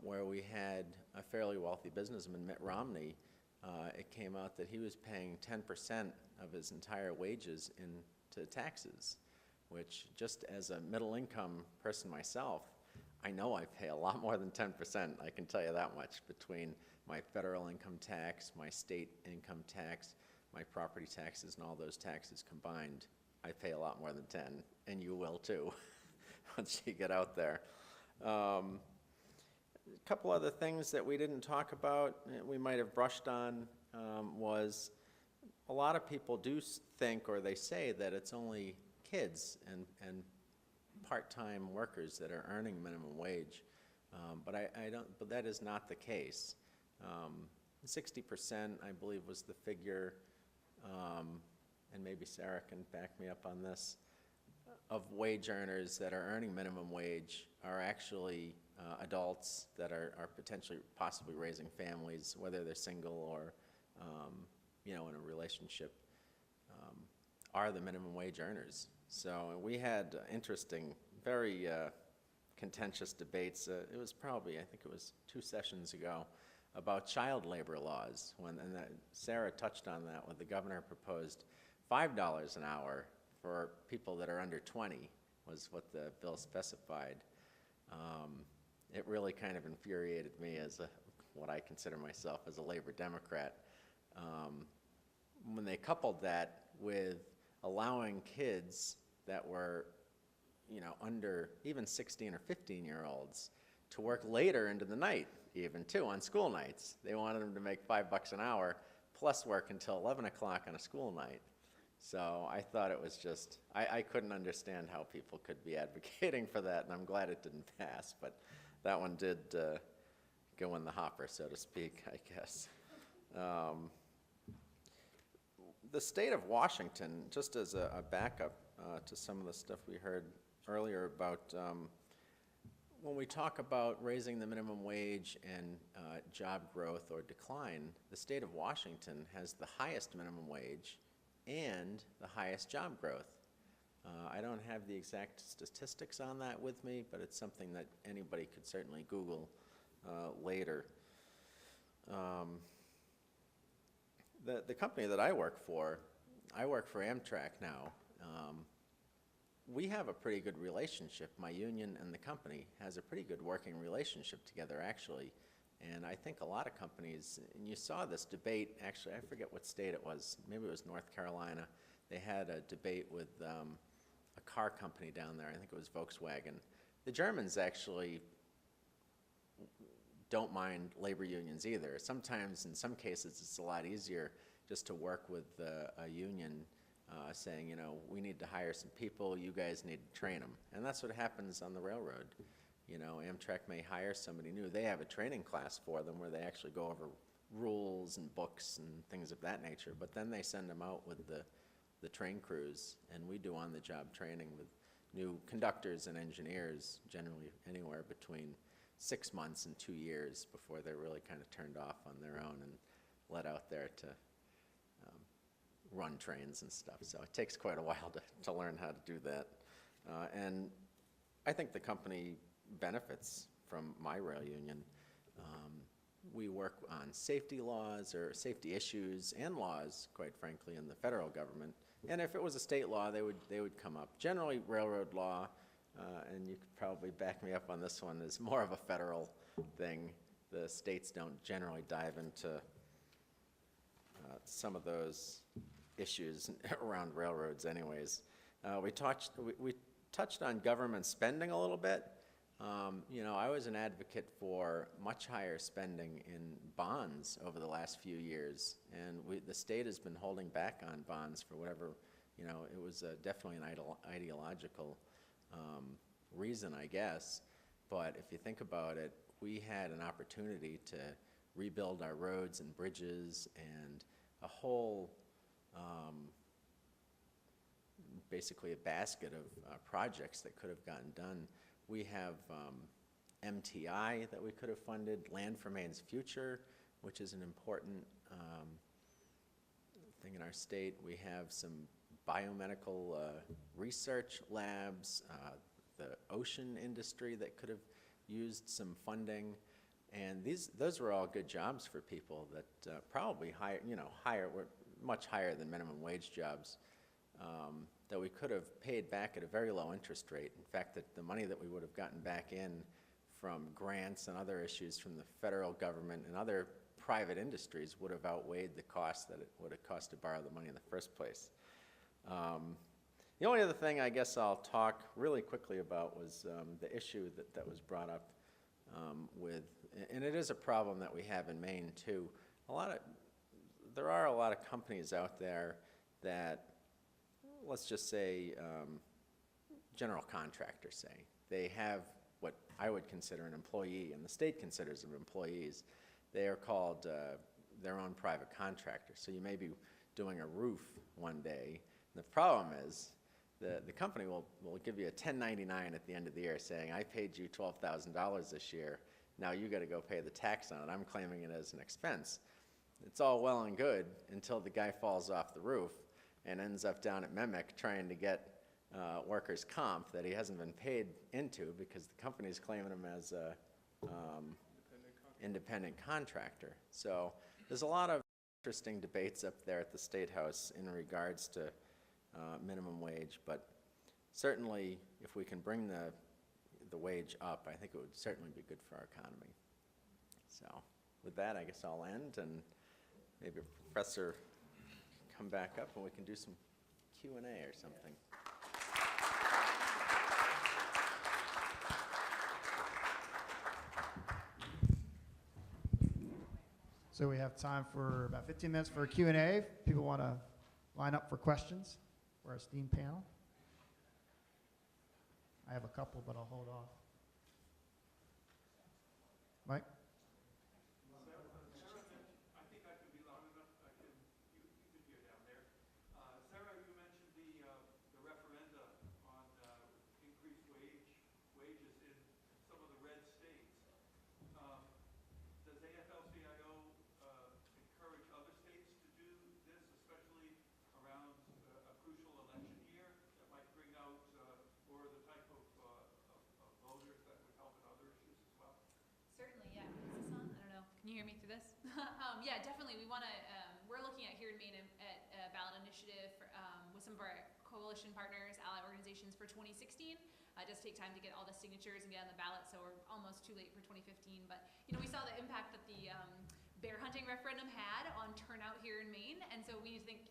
where we had a fairly wealthy businessman, Mitt Romney. It came out that he was paying 10% of his entire wages into taxes, which, just as a middle-income person myself, I know I pay a lot more than 10%, I can tell you that much, between my federal income tax, my state income tax, my property taxes, and all those taxes combined. I pay a lot more than 10, and you will too, once you get out there. A couple other things that we didn't talk about, we might have brushed on, was a lot of people do think, or they say, that it's only kids and part-time workers that are earning minimum wage, but but that is not the case. 60%, I believe, was the figure, and maybe Sarah can back me up on this, of wage earners that are earning minimum wage are actually adults that are potentially possibly raising families, whether they're single or in a relationship, are the minimum wage earners. So we had interesting, very contentious debates. It was probably, I think it was 2 sessions ago, about child labor laws. Sarah touched on that when the governor proposed $5 an hour for people that are under 20 was what the bill specified. It really kind of infuriated me as what I consider myself as a labor Democrat. When they coupled that with allowing kids that were under even 16 or 15-year-olds to work later into the night, even too, on school nights. They wanted them to make $5 an hour plus work until 11 o'clock on a school night. So I thought it was just, I couldn't understand how people could be advocating for that, and I'm glad it didn't pass, but that one did go in the hopper, so to speak, I guess. The state of Washington, just as a backup to some of the stuff we heard earlier about when we talk about raising the minimum wage and job growth or decline, the state of Washington has the highest minimum wage and the highest job growth. I don't have the exact statistics on that with me, but it's something that anybody could certainly Google later. The company that I work for Amtrak now. We have a pretty good relationship. My union and the company has a pretty good working relationship together, actually. And I think a lot of companies, and you saw this debate, actually, I forget what state it was, maybe it was North Carolina. They had a debate with a car company down there, I think it was Volkswagen. The Germans actually don't mind labor unions either. Sometimes, in some cases, it's a lot easier just to work with a union saying, you know, we need to hire some people, you guys need to train them. And that's what happens on the railroad. You know, Amtrak may hire somebody new. They have a training class for them where they actually go over rules and books and things of that nature, but then they send them out with the train crews, and we do on-the-job training with new conductors and engineers, generally anywhere between 6 months and 2 years before they're really kind of turned off on their own and let out there to run trains and stuff. So it takes quite a while to learn how to do that. And I think the company benefits from my rail union. We work on safety laws or safety issues and laws, quite frankly, in the federal government. And if it was a state law, they would come up. Generally, railroad law, and you could probably back me up on this one, is more of a federal thing. The states don't generally dive into some of those issues around railroads anyways. We touched on government spending a little bit. You know, I was an advocate for much higher spending in bonds over the last few years, and the state has been holding back on bonds for whatever, you know, it was definitely an ideological reason, I guess. But if you think about it, we had an opportunity to rebuild our roads and bridges and a whole, basically a basket of projects that could have gotten done. We have MTI that we could have funded, Land for Maine's Future, which is an important thing in our state. We have some biomedical research labs, the ocean industry that could have used some funding. And those were all good jobs for people that probably were much higher than minimum wage jobs that we could have paid back at a very low interest rate. In fact, the money that we would have gotten back in from grants and other issues from the federal government and other private industries would have outweighed the cost that it would have cost to borrow the money in the first place. The only other thing I guess I'll talk really quickly about was the issue that was brought up and it is a problem that we have in Maine too. There are a lot of companies out there that, let's just say, general contractors say. They have what I would consider an employee, and the state considers them employees. They are called their own private contractor. So you may be doing a roof one day. And the problem is the company will give you a 1099 at the end of the year saying, I paid you $12,000 this year. Now you got to go pay the tax on it. I'm claiming it as an expense. It's all well and good until the guy falls off the roof and ends up down at MEMIC trying to get workers' comp that he hasn't been paid into because the company's claiming him as a independent contractor. So there's a lot of interesting debates up there at the State House in regards to minimum wage, but certainly if we can bring the wage up, I think it would certainly be good for our economy. So with that, I guess I'll end, and maybe a professor come back up and we can do some Q&A or something. So we have time for about 15 minutes for a Q&A. If people want to line up for questions for our esteemed panel. I have a couple, but I'll hold off. Mike? Sarah, you mentioned the referenda on increased wages in some of the red states. Does AFL-CIO encourage other states to do this, especially around a crucial election year that might bring out more of the type of voters that would help in other issues as well? Certainly, yeah. Is this on? I don't know. Can you hear me through this? Yeah, definitely. We want to. We're looking at here in Maine at a ballot initiative for, with some of our coalition partners, ally organizations for 2016. It does take time to get all the signatures and get on the ballot, so we're almost too late for 2015. But we saw the impact that the bear hunting referendum had on turnout here in Maine, and so we think,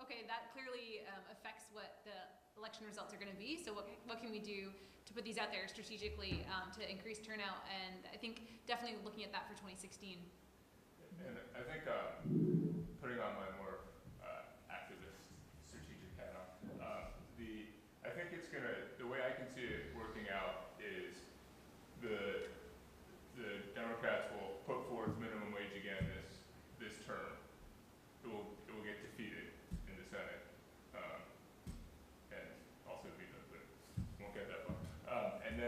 okay, that clearly affects what the election results are going to be. So what can we do to put these out there strategically to increase turnout? And I think definitely looking at that for 2016. And I think putting on my more activist strategic hat on, I think it's the way I can see it working out is the Democrats will put forth minimum wage again this term. It will get defeated in the Senate, and also vetoed, but won't get that far. And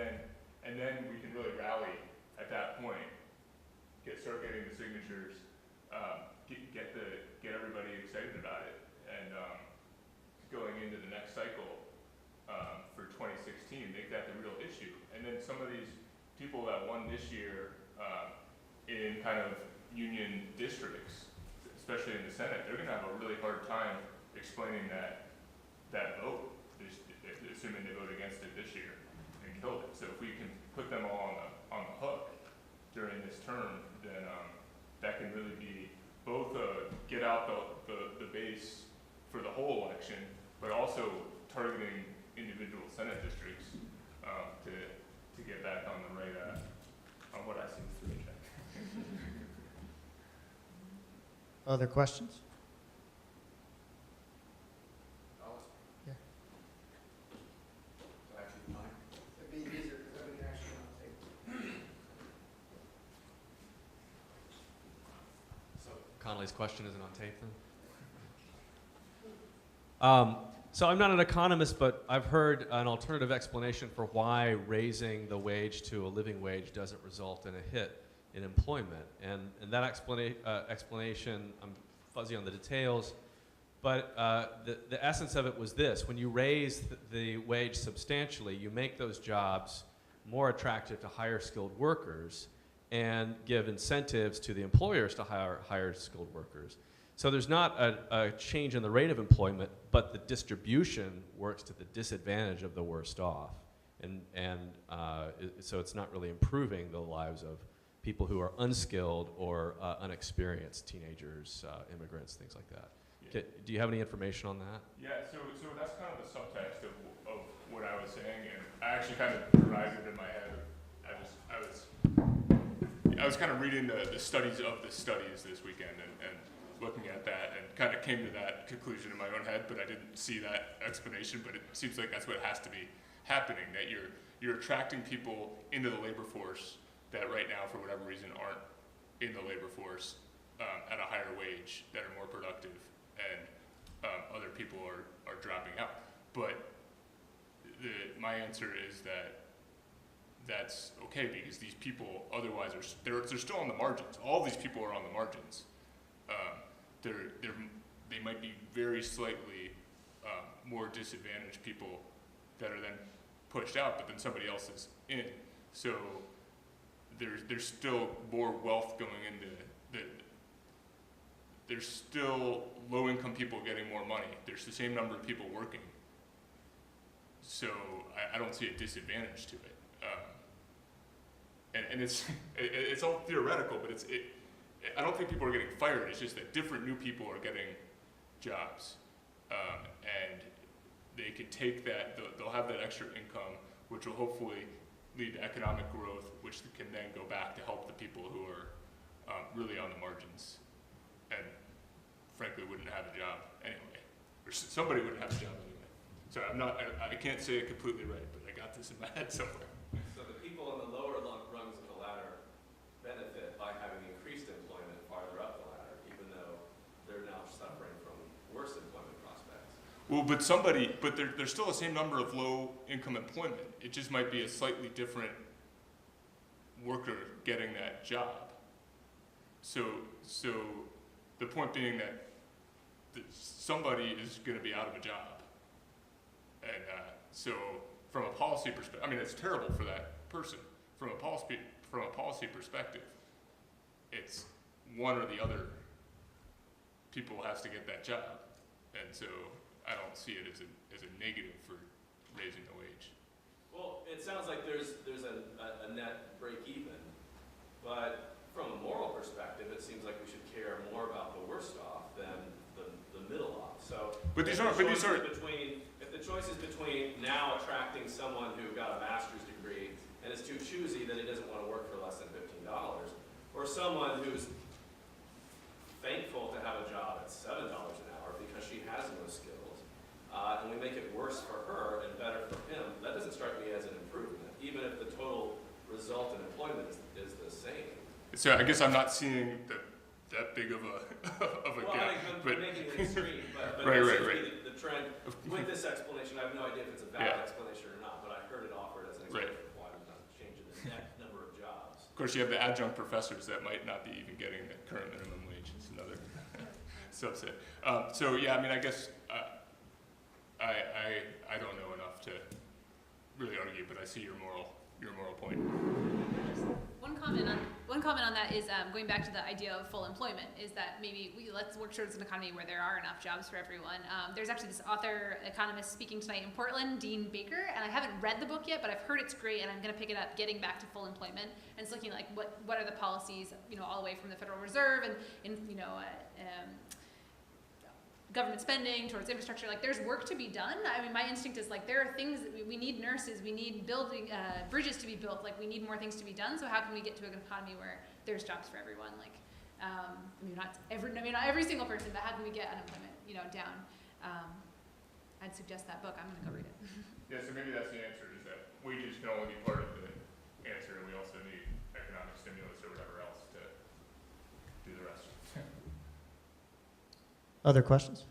then we can really rally at that point, start getting the signatures, get everybody excited about it, and going into the next cycle for 2016, make that the real issue. And then some of these people that won this year in kind of union districts, especially in the Senate, they're going to have a really hard time explaining that vote, assuming they vote against it this year and killed it. So if we can put them all on the hook during this term, then that can really be both get out the base for the whole election, but also targeting individual Senate districts to get back on the right on what I see as the right track. Other questions? Yeah. It'd be easier because then we can actually on the table. So Connolly's question isn't on tape then? So I'm not an economist, but I've heard an alternative explanation for why raising the wage to a living wage doesn't result in a hit in employment. And that explanation, I'm fuzzy on the details, but the essence of it was this: when you raise the wage substantially, you make those jobs more attractive to higher skilled workers and give incentives to the employers to hire higher skilled workers. So there's not a change in the rate of employment, but the distribution works to the disadvantage of the worst off. So it's not really improving the lives of people who are unskilled or unexperienced, teenagers, immigrants, things like that. Yeah. Do you have any information on that? Yeah, so that's kind of the subtext of what I was saying, and I actually kind of derived it in my head. I was kind of reading the studies of the studies this weekend and looking at that, and kind of came to that conclusion in my own head, but I didn't see that explanation. But it seems like that's what has to be happening, that you're attracting people into the labor force that right now, for whatever reason, aren't in the labor force at a higher wage, that are more productive, and other people are dropping out. But my answer is that's okay, because these people otherwise they're still on the margins. All these people are on the margins. They might be very slightly more disadvantaged people that are then pushed out, but then somebody else is in. So there's still more wealth going into there's still low-income people getting more money. There's the same number of people working. So I don't see a disadvantage to it. And it's all theoretical, but I don't think people are getting fired. It's just that different new people are getting jobs, and they can take that. They'll have that extra income, which will hopefully lead to economic growth, which can then go back to help the people who are really on the margins frankly wouldn't have a job anyway, or somebody wouldn't have a job anyway. So I can't say it completely right, but I got this in my head somewhere. So the people on the lower rungs of the ladder benefit by having increased employment farther up the ladder, even though they're now suffering from worse employment prospects. Well, but there's still the same number of low-income employment. It just might be a slightly different worker getting that job. So the point being that somebody is going to be out of a job, and so from a policy perspective, I mean, it's terrible for that person. From a policy perspective, it's one or the other people has to get that job, and so I don't see it as a negative for raising the wage. Well, it sounds like there's a net break even, but from a moral perspective, it seems like we should care more about the worst off than the middle off. So, But these aren't. If the choice is between now attracting someone who got a master's degree and is too choosy that he doesn't want to work for less than $15, or someone who's thankful to have a job at $7 an hour because she has no skills, and we make it worse for her and better for him, that doesn't strike me as an improvement, even if the total result in employment is the same. So I guess I'm not seeing that big of a gap. I'm But making it extreme, but Right. The trend, with this explanation, I have no idea if it's a valid explanation or not, but I heard it offered as an example of why we're not changing the net number of jobs. of course, you have the adjunct professors that might not be even getting the current minimum wage. It's another subset. So yeah, I mean, I guess I don't know enough to really argue, but I see your moral point. One comment on that is going back to the idea of full employment is that maybe let's work towards an economy where there are enough jobs for everyone. There's actually this author, economist speaking tonight in Portland, Dean Baker, and I haven't read the book yet, but I've heard it's great, and I'm going to pick it up, Getting Back to Full Employment, and it's looking like what are the policies, all the way from the Federal Reserve and government spending towards infrastructure. Like, there's work to be done. I mean, my instinct is like, there are things that we need nurses, we need building bridges to be built. Like, we need more things to be done. So how can we get to an economy where there's jobs for everyone? Like, not every single person, but how can we get unemployment, down? I'd suggest that book. I'm going to go read it. Yeah, so maybe that's the answer, is that wages can only be part of the answer, and we also need economic stimulus or whatever else to do the rest. Other questions?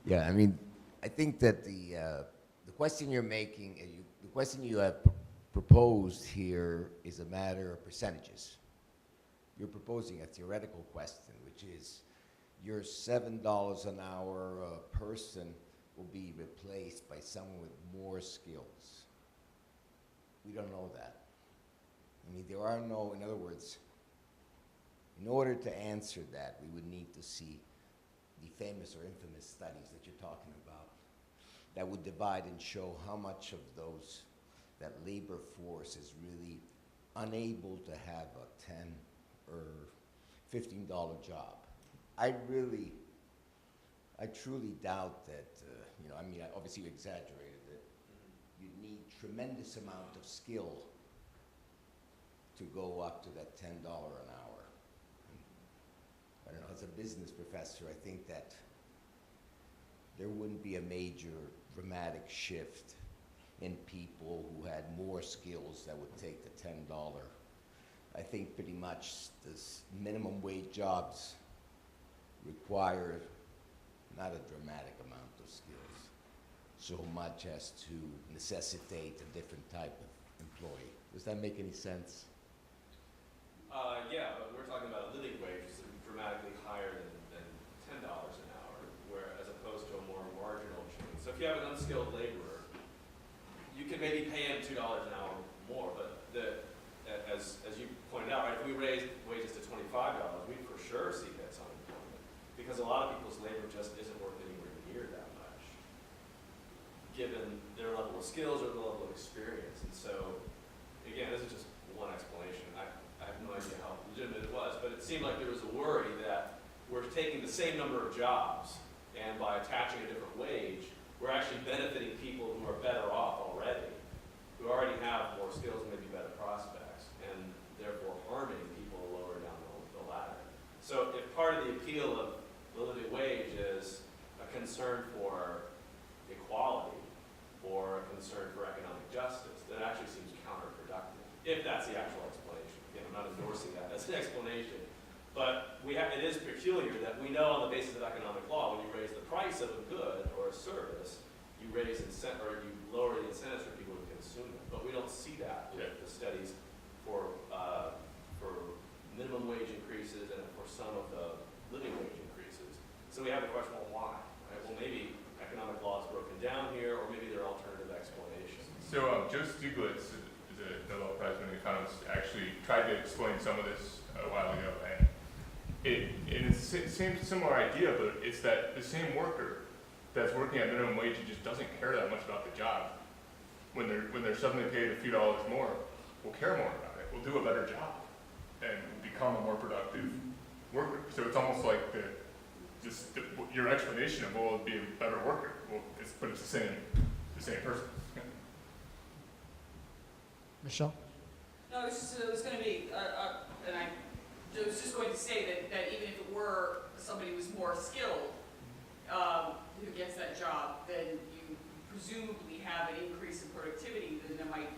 Yeah, I mean, I think that the question you're making, the question you have proposed here is a matter of percentages. You're proposing a theoretical question, which is your $7 an hour person will be replaced by someone with more skills. We don't know that. I mean, there are no, in other words, in order to answer that, we would need to see the famous or infamous studies that you're talking about that would divide and show how much of that labor force is really unable to have a 10 or $15 job. I truly doubt that, obviously you exaggerated it. You need tremendous amount of skill to go up to that $10 an hour. I don't know, as a business professor, I think that there wouldn't be a major dramatic shift in people who had more skills that would take the $10. I think pretty much this minimum wage jobs require not a dramatic amount of skills, so much as to necessitate a different type of employee. Does that make any sense? Yeah, but we're talking about a living wage is dramatically higher than $10 an hour, as opposed to a more marginal change. So if you have an unskilled laborer, you can maybe pay him $2 an hour more, but as you pointed out, right, if we raise wages to $25, we'd for sure see hits on employment, because a lot of people's labor just isn't worth anywhere near that much, given their level of skills or the level of experience. And so, again, this is just one explanation. I have no idea how legitimate it was, same number of jobs, and by attaching a different wage, we're actually benefiting people who are better off already, who already have more skills and maybe better prospects, and therefore harming people lower down the ladder. So if part of the appeal of the living wage is a concern for equality or a concern for economic justice, that actually seems counterproductive, if that's the actual explanation. Again, I'm not endorsing that as an explanation. But it is peculiar that we know on the basis of economic law, when you raise the price of a good or a service, you lower the incentives for people to consume it. But we don't see that with the studies for minimum wage increases and for some of the living wage increases. So we have the question, well, why? Right? Well, maybe economic law is broken down here, or maybe there are alternative explanations. So Joe Stiglitz is a Nobel Prize-winning economist, actually tried to explain some of this a while ago, and it's the same similar idea, but it's that the same worker that's working at minimum wage and just doesn't care that much about the job, when they're suddenly paid a few dollars more, will care more about it, will do a better job, and become a more productive worker. So it's almost like your explanation of, well, it'd be a better worker. Well, but it's the same person. Michelle? No, it was going to be, and I was just going to say that even if it were somebody who was more skilled who gets that job, then you presumably have an increase in productivity, then that might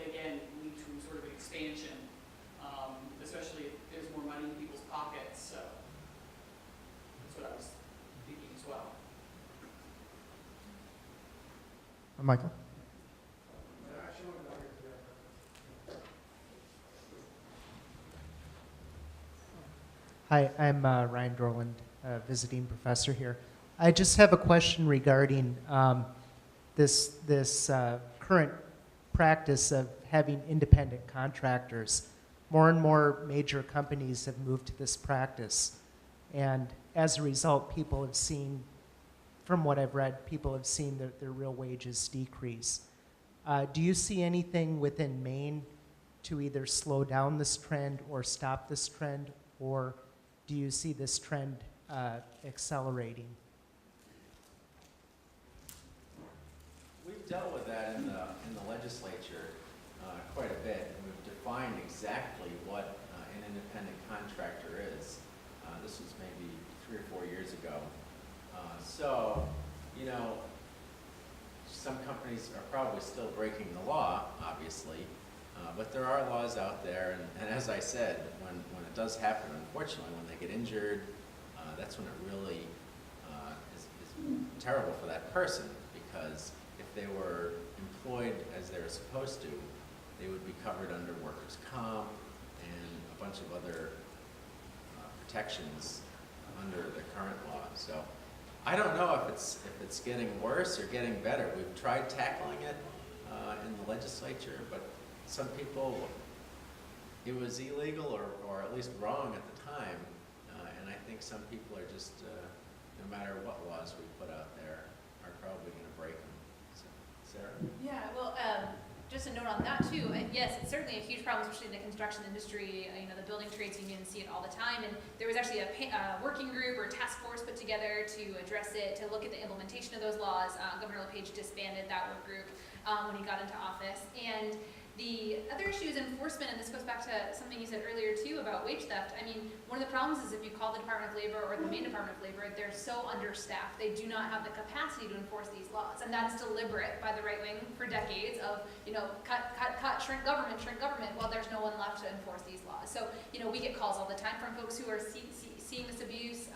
again lead to sort of an expansion, especially if there's more money in people's pockets. So that's what I was thinking as well. Michael? Hi, I'm Ryan Dorland, visiting professor here. I just have a question regarding this current practice of having independent contractors. More and more major companies have moved to this practice, and as a result, people have seen, from what I've read, people have seen their real wages decrease. Do you see anything within Maine to either slow down this trend or stop this trend, or do you see this trend accelerating? We've dealt with that in the legislature quite a bit, and we've defined exactly what an independent contractor is. This was maybe 3 or 4 years ago. So, you know, some companies are probably still breaking the law, obviously, but there are laws out there, and as I said, when it does happen, unfortunately, when they get injured, that's when it really is terrible for that person, because if they were employed as they're supposed to, they would be covered under workers' comp and a bunch of other protections under the current law. So I don't know if it's getting worse or getting better. We've tried tackling it in the legislature, but some people, it was illegal or at least wrong at the time, and I think some people are just, no matter what laws we put out there, are probably going to break them. So, Sarah? Yeah, well, just a note on that too. Yes, it's certainly a huge problem, especially in the construction industry. You know, the building trades unions see it all the time, and there was actually a working group or task force put together to address it, to look at the implementation of those laws. Governor LePage disbanded that work group when he got into office, and the other issue is enforcement, and this goes back to something you said earlier too about wage theft. I mean, one of the problems is if you call the Department of Labor or the Maine Department of Labor, they're so understaffed. They do not have the capacity to enforce these laws, and that is deliberate by the right wing for decades of, you know, cut, shrink government, while there's no one left to enforce these laws. So, you know, we get calls all the time from folks who are seeing this abuse,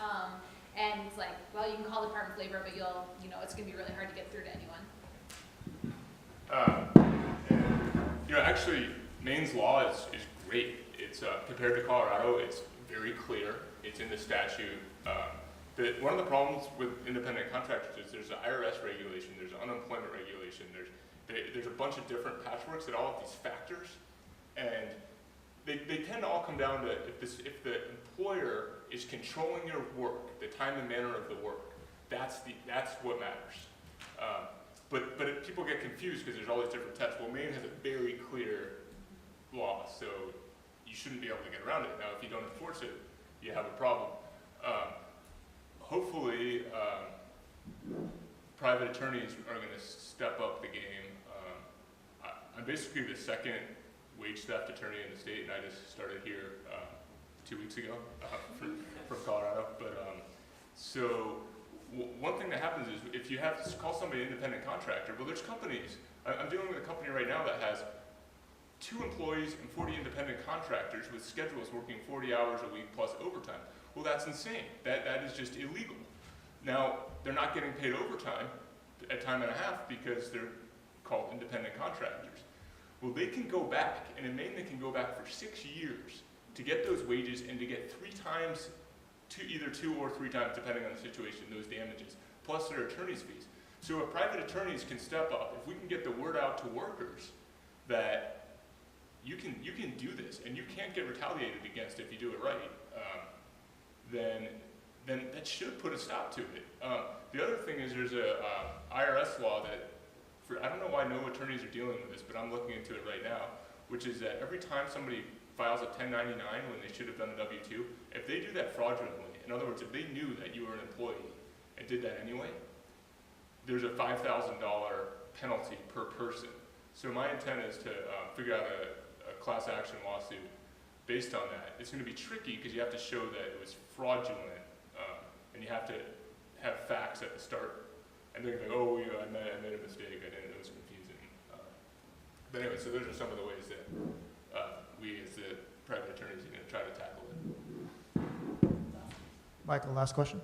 and it's like, well, you can call the Department of Labor, but it's going to be really hard to get through to anyone. You know, actually, Maine's law is great. It's compared to Colorado, it's very clear. It's in the statute. One of the problems with independent contractors is there's an IRS regulation, there's an unemployment regulation, there's a bunch of different patchworks that all have these factors, and they tend to all come down to if the employer is controlling your work, the time and manner of the work, that's what matters. But people get confused because there's all these different tests. Well, Maine has a very clear law, so you shouldn't be able to get around it. Now, if you don't enforce it, you have a problem. Hopefully, private attorneys are going to step up the game. I'm basically the second wage theft attorney in the state, and I just started here 2 weeks ago from Colorado. But one thing that happens is if you have to call somebody an independent contractor, well, there's companies. I'm dealing with a company right now that has 2 employees and 40 independent contractors with schedules working 40 hours a week plus overtime. Well, that's insane. That is just illegal. Now, they're not getting paid overtime at time and a half because they're called independent contractors. Well, they can go back, and in Maine they can go back for 6 years to get those wages and to get 3 times, either 2 or 3 times, depending on the situation, those damages, plus their attorney's fees. So if private attorneys can step up, if we can get the word out to workers that you can do this, and you can't get retaliated against if you do it right, then that should put a stop to it. The other thing is there's a IRS law that, I don't know why no attorneys are dealing with this, but I'm looking into it right now, which is that every time somebody files a 1099 when they should have done a W-2, if they do that fraudulently, in other words, if they knew that you were an employee and did that anyway, there's a $5,000 penalty per person. So my intent is to figure out a class action lawsuit based on that. It's going to be tricky because you have to show that it was fraudulent, and you have to have facts at the start. And they're going to go, oh, I made a mistake, it was confusing. But anyway, so those are some of the ways that we as the private attorneys are going to try to tackle it. Michael, last question.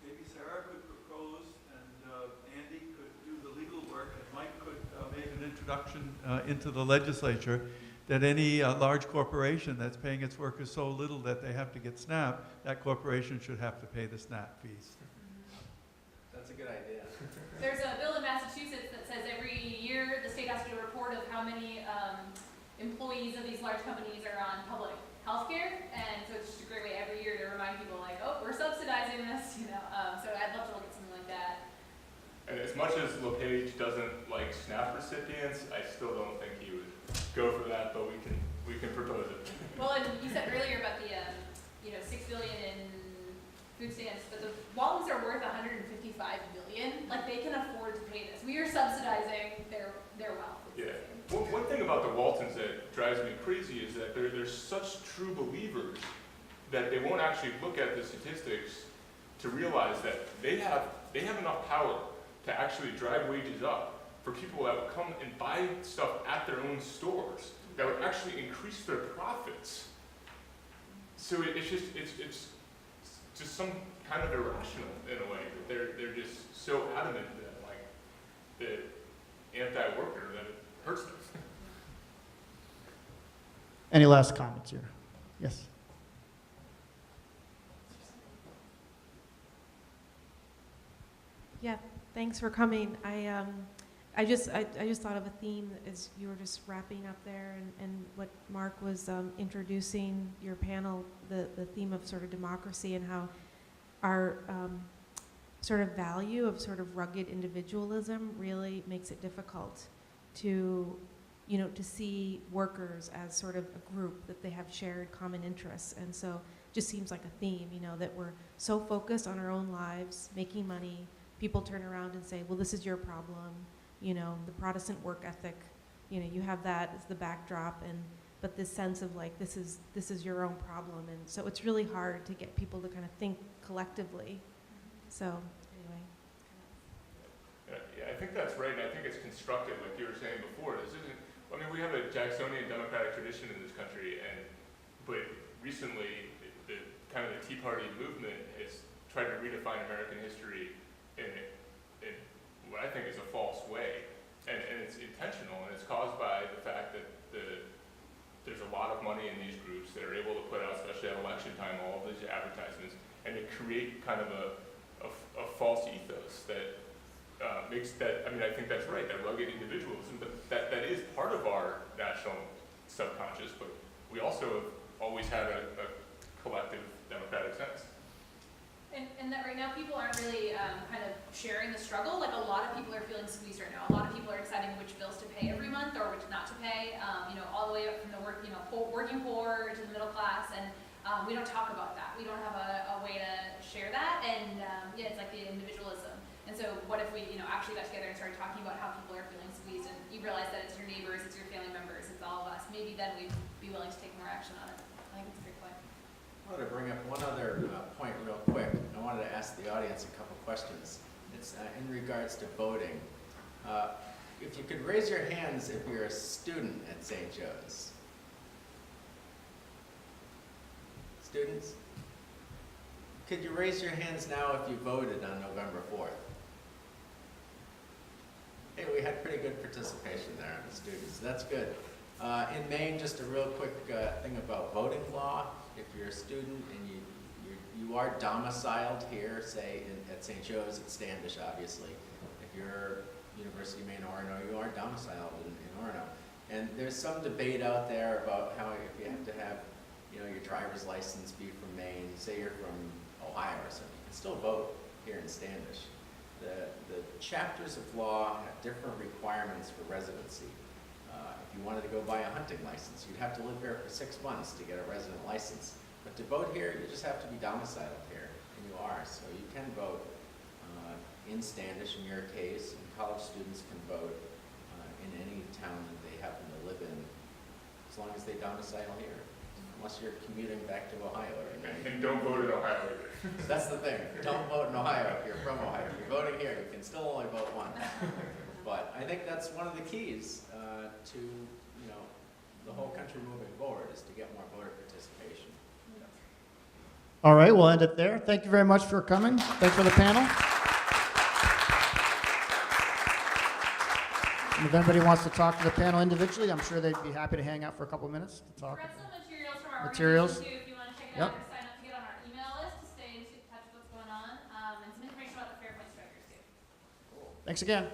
Maybe Sarah could propose, and Andy could do the legal work, and Mike could make an introduction into the legislature, that any large corporation that's paying its workers so little that they have to get SNAP, that corporation should have to pay the SNAP fees. That's a good idea. There's a bill in Massachusetts that says every year the state has to do a report of how many employees of these large companies are on public health care, and so it's just a great way every year to remind people like, oh, we're subsidizing this, you know. So I'd love to look at something like that. And as much as LePage doesn't like SNAP recipients, I still don't think he would go for that, but we can propose it. Well, and you said earlier about the $6 billion in food stamps, but the Waltons are worth $155 billion. Like, they can afford to pay this. We are subsidizing their wealth. Yeah. One thing about the Waltons that drives me crazy is that they're such true believers that they won't actually look at the statistics to realize that they have enough power to actually drive wages up for people that would come and buy stuff at their own stores that would actually increase their profits. So it's just some kind of irrational in a way. They're just so adamant that like the anti-worker that it hurts them. Any last comments here? Yes. Yeah, thanks for coming. I just thought of a theme as you were just wrapping up there, and what Mark was introducing your panel, the theme of sort of democracy and how our sort of value of sort of rugged individualism really makes it difficult to see workers as sort of a group that they have shared common interests. And so it just seems like a theme, that we're so focused on our own lives, making money. People turn around and say, well, this is your problem. The Protestant work ethic, you have that as the backdrop, but this sense of like, this is your own problem. And so it's really hard to get people to kind of think collectively. So anyway. Yeah, I think that's right, and I think it's constructive, like you were saying before. We have a Jacksonian democratic tradition in this country, but recently the Tea Party movement has tried to redefine American history in what I think is a false way, and it's intentional, and it's caused by the fact that there's a lot of money in these groups that are able to put out, especially at election time, all of these advertisements, and to create kind of a false ethos that makes that, I think that's right, that rugged individualism, but that is part of our national subconscious, but we also have always had a collective democratic sense. And that right now people aren't really kind of sharing the struggle. Like, a lot of people are feeling squeezed right now. A lot of people are deciding which bills to pay every month or which not to pay, all the way up from the working poor to the middle class, and we don't talk about that. We don't have a way to share that, and it's like the individualism. And so what if we, actually got together and started talking about how people are feeling squeezed, and you realize that it's your neighbors, it's your family members, it's all of us. Maybe then we'd be willing to take more action on it. I think it's a great point. I wanted to bring up one other point real quick. I wanted to ask the audience a couple questions. It's in regards to voting. If you could raise your hands if you're a student at St. Joe's. Students? Could you raise your hands now if you voted on November 4th? Hey, we had pretty good participation there on the students. That's good. In Maine, just a real quick thing about voting law. If you're a student and you are domiciled here, say at St. Joe's, at Standish, obviously. If you're University of Maine, Orono, you are domiciled in Orono. And there's some debate out there about how if you have to have your driver's license be from Maine, say you're from Ohio or something, you can still vote here in Standish. The chapters of law have different requirements for residency. If you wanted to go buy a hunting license, you'd have to live here for 6 months to get a resident license. But to vote here, you just have to be domiciled here, and you are. So you can vote in Standish in your case, and college students can vote in any town that they happen to live in, as long as they domicile here. Unless you're commuting back to Ohio every night. And don't vote in Ohio either. That's the thing. Don't vote in Ohio if you're from Ohio. If you're voting here, you can still only vote once. But I think that's one of the keys to the whole country moving forward, is to get more voter participation. All right, we'll end it there. Thank you very much for coming. Thanks for the panel. And if anybody wants to talk to the panel individually, I'm sure they'd be happy to hang out for a couple of minutes to talk. We've got some materials from our Materials. organization, too, if you want to check it Yep. out or sign up to get on our email list to stay in touch with what's going on, and some information about the Fairpoint strikers, too. Thanks again.